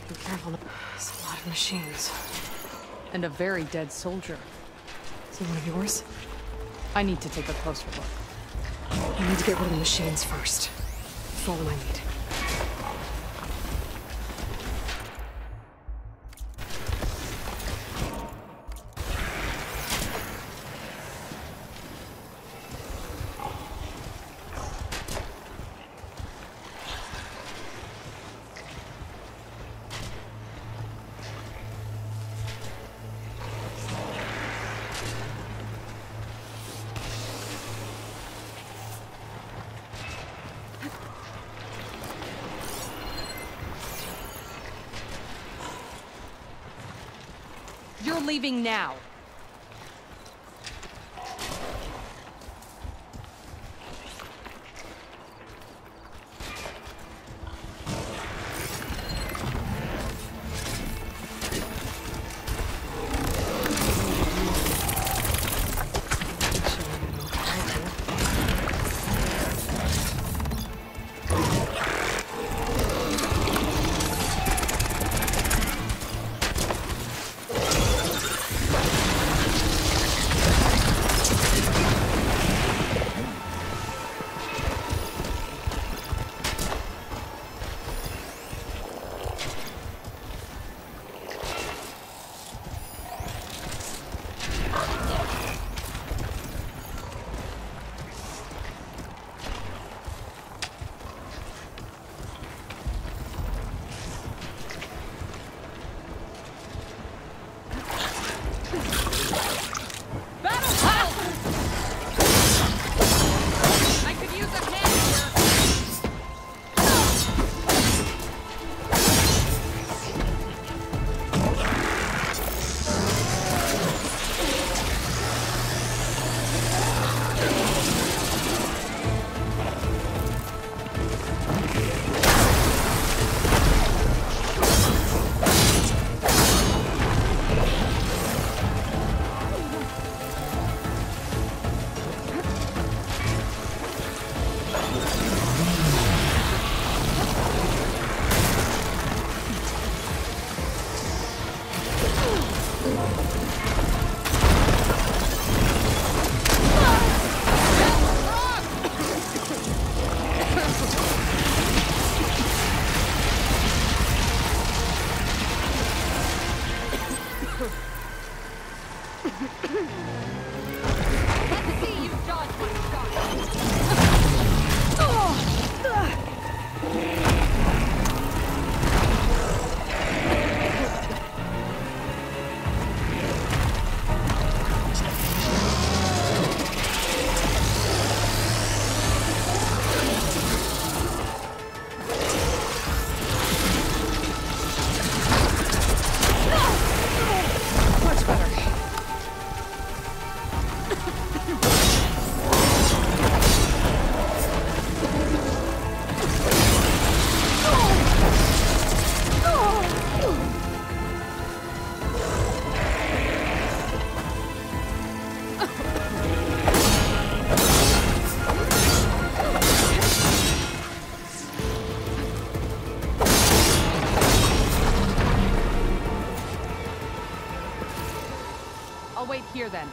Be careful. There's a lot of machines. And a very dead soldier. Is he one of yours? I need to take a closer look. I need to get rid of the machines first. That's all I need. You're leaving now. Wait here then.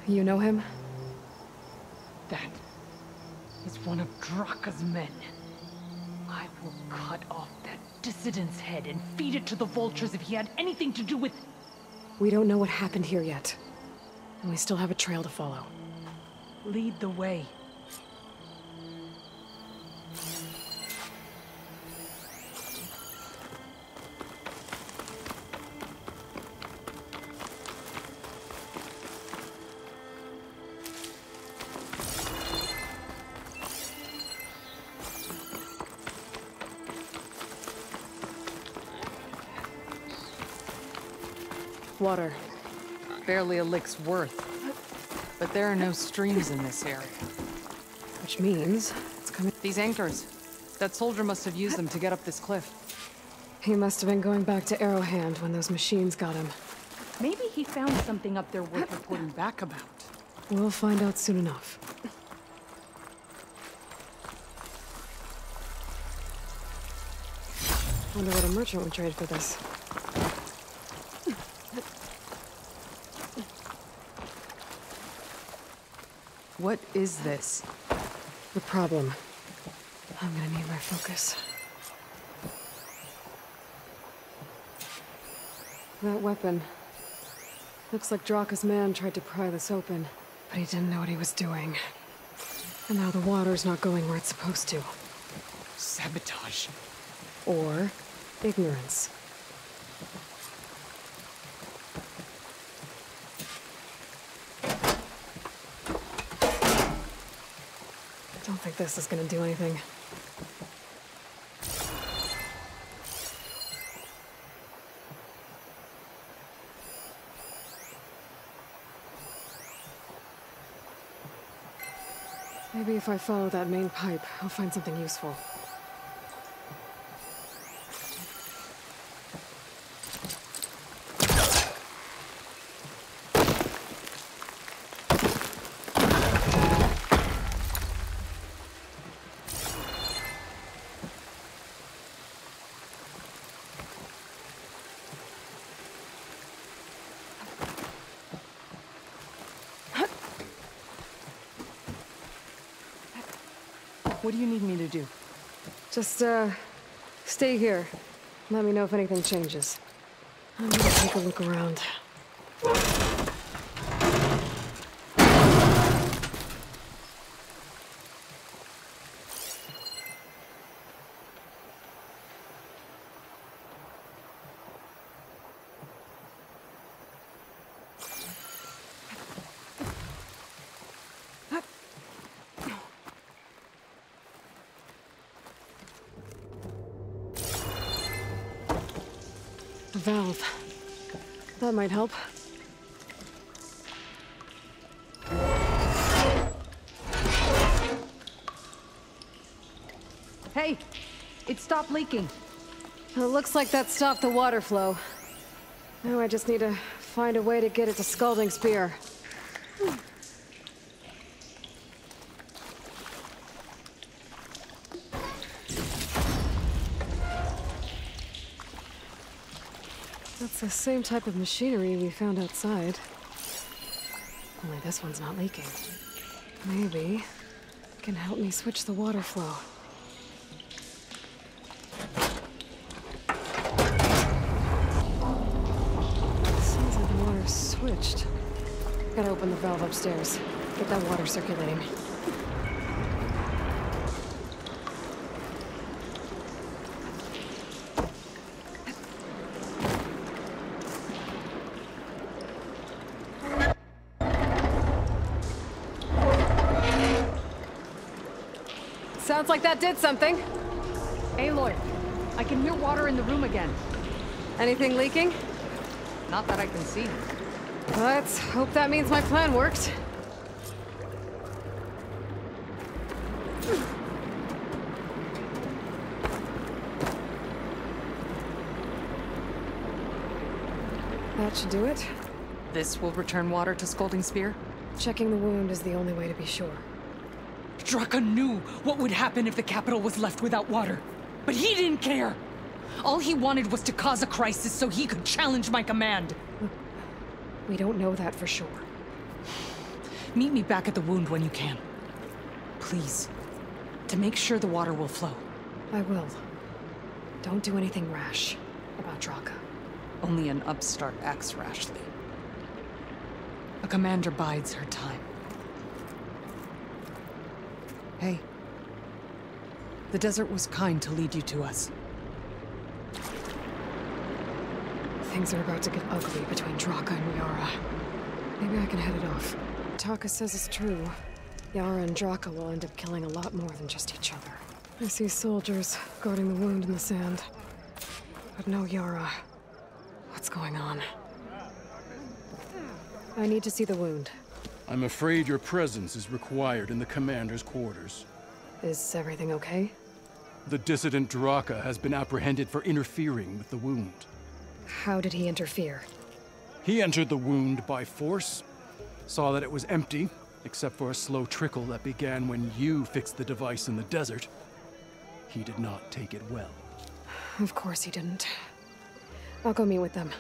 You know him? That is one of Draka's men. I will cut off that dissident's head and feed it to the vultures if he had anything to do with... We don't know what happened here yet. And we still have a trail to follow. Lead the way. Water. Barely a lick's worth. But there are no streams in this area. Which means it's coming. These anchors. That soldier must have used them to get up this cliff. He must have been going back to Arrowhand when those machines got him. Maybe he found something up there worth reporting back about. We'll find out soon enough. Wonder what a merchant would trade for this. What is this? The problem. I'm gonna need my focus. That weapon. Looks like Draka's man tried to pry this open, but he didn't know what he was doing. And now the water's not going where it's supposed to. Sabotage. Or ignorance. I don't think this is gonna do anything. Maybe if I follow that main pipe, I'll find something useful. What do you need me to do? Just, stay here. Let me know if anything changes. I'm gonna take a look around. A valve. That might help. Hey! It stopped leaking. It looks like that stopped the water flow. Now I just need to find a way to get it to Scalding Spear. That's the same type of machinery we found outside. Only this one's not leaking. Maybe it can help me switch the water flow. Seems like the water's switched. Gotta open the valve upstairs. Get that water circulating. Sounds like that did something. Aloy, I can hear water in the room again. Anything leaking? Not that I can see. Let's hope that means my plan worked. That should do it. This will return water to Scalding Spear? Checking the wound is the only way to be sure. Draka knew what would happen if the capital was left without water. But he didn't care! All he wanted was to cause a crisis so he could challenge my command. We don't know that for sure. Meet me back at the wound when you can. Please. To make sure the water will flow. I will. Don't do anything rash about Draka. Only an upstart acts rashly. A commander bides her time. Hey. The desert was kind to lead you to us. Things are about to get ugly between Draka and Yara. Maybe I can head it off. Taka says it's true. Yara and Draka will end up killing a lot more than just each other. I see soldiers guarding the wound in the sand. But no Yara. What's going on? I need to see the wound. I'm afraid your presence is required in the commander's quarters. Is everything okay? The dissident Draka has been apprehended for interfering with the wound. How did he interfere? He entered the wound by force, saw that it was empty, except for a slow trickle that began when you fixed the device in the desert. He did not take it well. Of course he didn't. I'll go meet with them.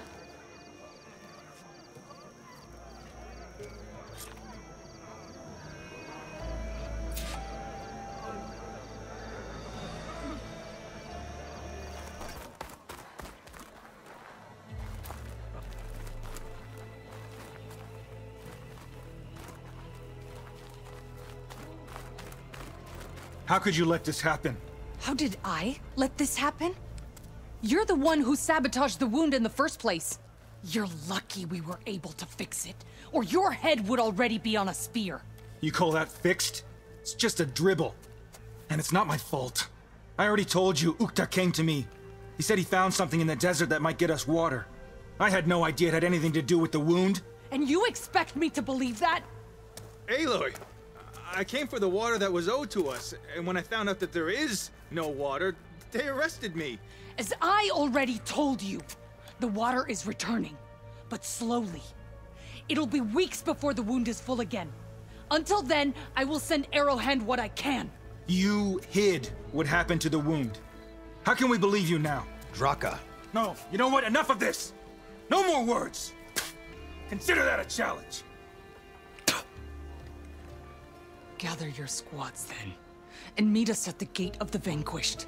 How could you let this happen? How did I let this happen? You're the one who sabotaged the wound in the first place. You're lucky we were able to fix it, or your head would already be on a spear. You call that fixed? It's just a dribble. And it's not my fault. I already told you, Ukta came to me. He said he found something in the desert that might get us water. I had no idea it had anything to do with the wound. And you expect me to believe that? Aloy, I came for the water that was owed to us, and when I found out that there is no water, they arrested me. As I already told you, the water is returning, but slowly. It'll be weeks before the wound is full again. Until then, I will send Arrowhand what I can. You hid what happened to the wound. How can we believe you now? Draka. No, you know what? Enough of this! No more words! Consider that a challenge. Gather your squads then, and meet us at the Gate of the Vanquished.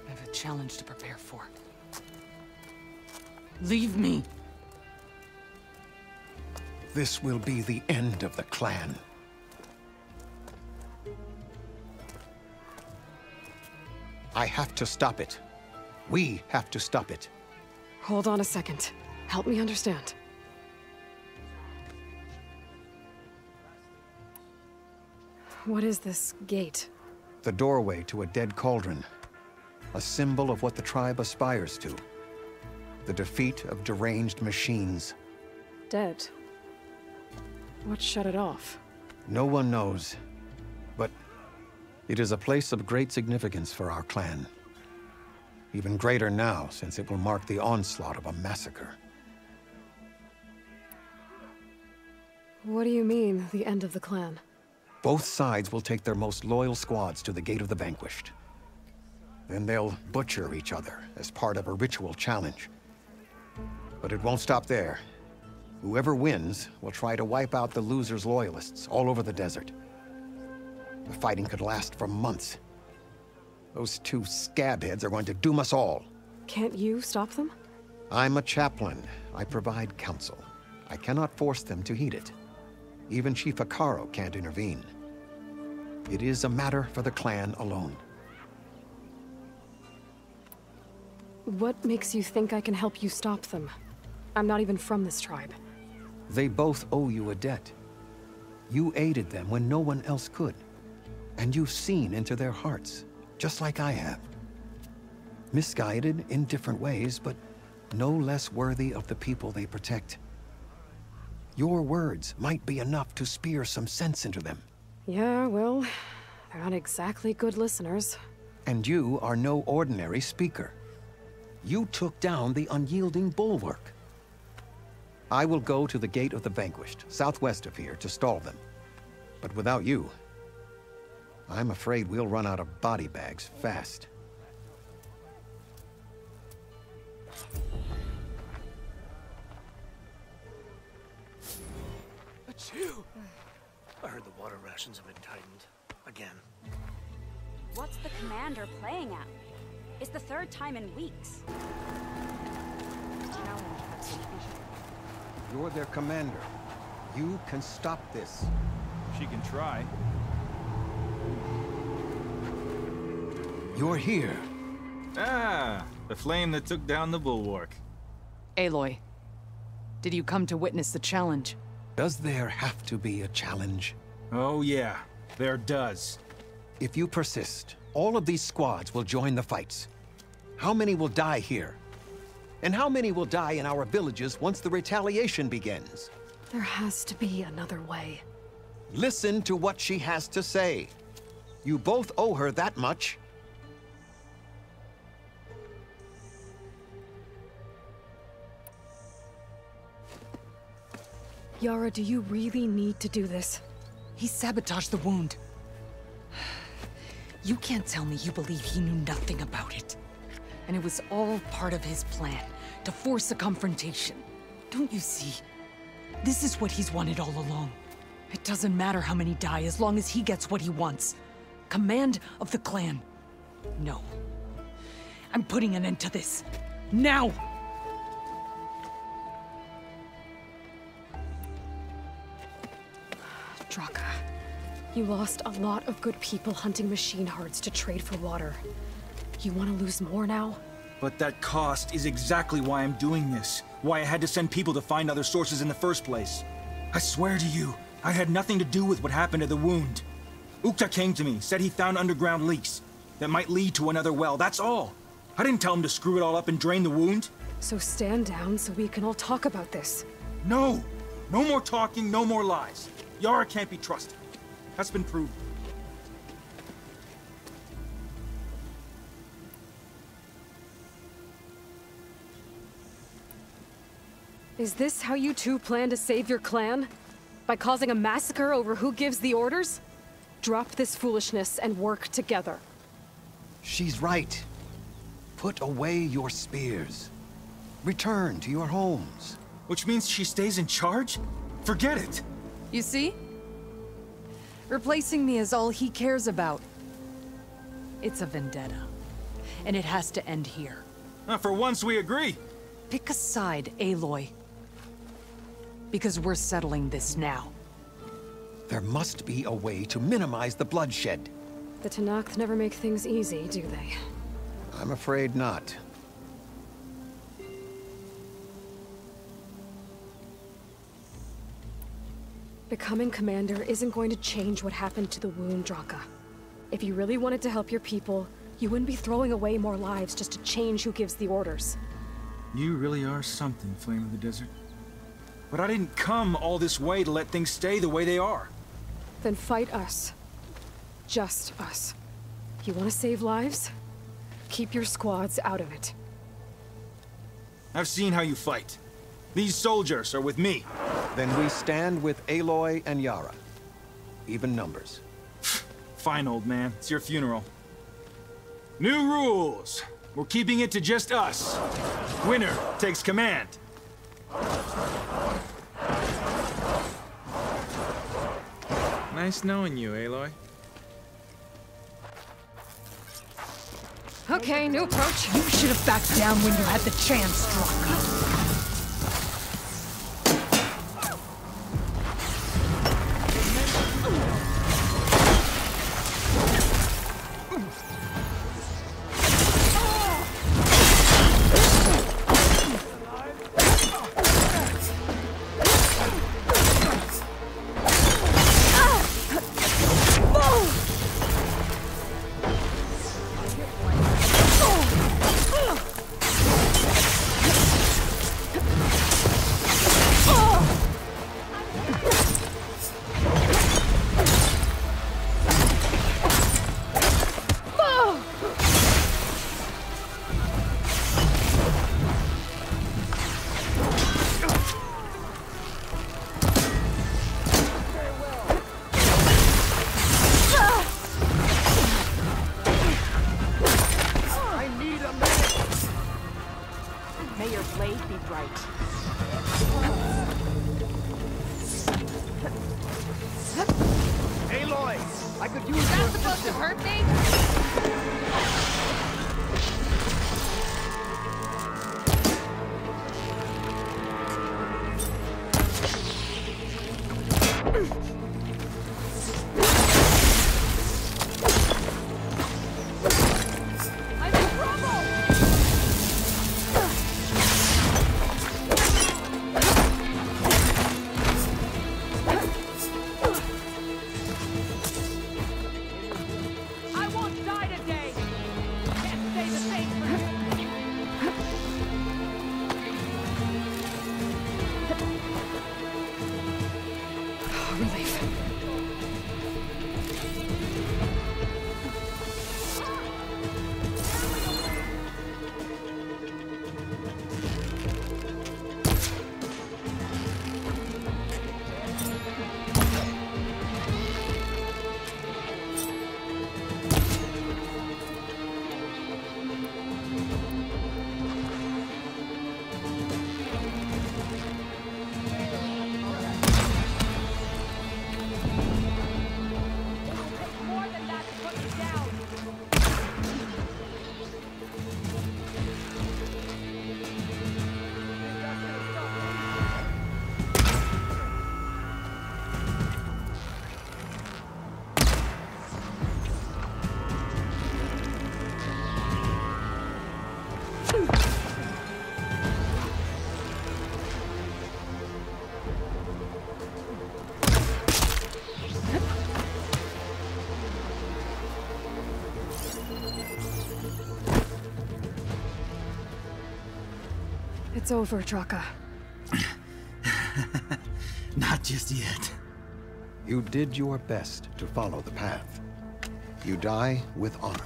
I have a challenge to prepare for. Leave me. This will be the end of the clan. I have to stop it. We have to stop it. Hold on a second. Help me understand. What is this gate? The doorway to a dead cauldron. A symbol of what the tribe aspires to. The defeat of deranged machines. Dead. What shut it off? No one knows. But it is a place of great significance for our clan. Even greater now, since it will mark the onslaught of a massacre. What do you mean, the end of the clan? Both sides will take their most loyal squads to the Gate of the Vanquished. Then they'll butcher each other as part of a ritual challenge. But it won't stop there. Whoever wins will try to wipe out the loser's loyalists all over the desert. The fighting could last for months. Those two scabheads are going to doom us all. Can't you stop them? I'm a chaplain. I provide counsel. I cannot force them to heed it. Even Chief Akaro can't intervene. It is a matter for the clan alone. What makes you think I can help you stop them? I'm not even from this tribe. They both owe you a debt. You aided them when no one else could. And you've seen into their hearts, just like I have. Misguided in different ways, but no less worthy of the people they protect. Your words might be enough to spear some sense into them. Yeah, well, they're not exactly good listeners. And you are no ordinary speaker. You took down the unyielding bulwark. I will go to the Gate of the Vanquished, southwest of here, to stall them. But without you, I'm afraid we'll run out of body bags fast. Achoo! I heard the water rations have been tightened. Again. What's the commander playing at? It's the third time in weeks. You're their commander. You can stop this. She can try. You're here. Ah, the flame that took down the bulwark. Aloy, did you come to witness the challenge? Does there have to be a challenge? Oh yeah, there does. If you persist, all of these squads will join the fights. How many will die here? And how many will die in our villages once the retaliation begins? There has to be another way. Listen to what she has to say. You both owe her that much. Yara, do you really need to do this? He sabotaged the wound. You can't tell me you believe he knew nothing about it. And it was all part of his plan, to force a confrontation. Don't you see? This is what he's wanted all along. It doesn't matter how many die as long as he gets what he wants. Command of the clan. No. I'm putting an end to this. Now! Draka, you lost a lot of good people hunting machine hearts to trade for water. You want to lose more now? But that cost is exactly why I'm doing this. Why I had to send people to find other sources in the first place. I swear to you, I had nothing to do with what happened to the wound. Ukta came to me, said he found underground leaks that might lead to another well, that's all. I didn't tell him to screw it all up and drain the wound. So stand down so we can all talk about this. No! No more talking, no more lies. Yara can't be trusted. That's been proven. Is this how you two plan to save your clan? By causing a massacre over who gives the orders? Drop this foolishness and work together. She's right. Put away your spears. Return to your homes. Which means she stays in charge? Forget it! You see? Replacing me is all he cares about. It's a vendetta. And it has to end here. For once we agree. Pick a side, Aloy. Because we're settling this now. There must be a way to minimize the bloodshed. The Tenakth never make things easy, do they? I'm afraid not. Becoming commander isn't going to change what happened to the wound, Draka. If you really wanted to help your people, you wouldn't be throwing away more lives just to change who gives the orders. You really are something, Flame of the Desert. But I didn't come all this way to let things stay the way they are. Then fight us. Just us. You want to save lives? Keep your squads out of it. I've seen how you fight. These soldiers are with me. Then we stand with Aloy and Yara. Even numbers. Fine, old man. It's your funeral. New rules. We're keeping it to just us. Winner takes command. Nice knowing you, Aloy. Okay, new approach. You should have backed down when you had the chance, Draka. It's over, Draka. Not just yet. You did your best to follow the path. You die with honor.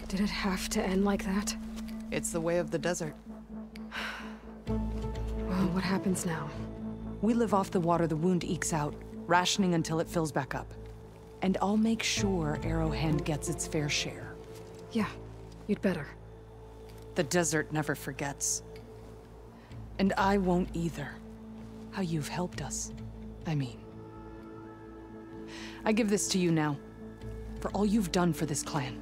Did it have to end like that? It's the way of the desert. Well, what happens now? We live off the water the wound ekes out, rationing until it fills back up. And I'll make sure Arrowhand gets its fair share. Yeah, you'd better. The desert never forgets. And I won't either. How you've helped us, I mean. I give this to you now, for all you've done for this clan.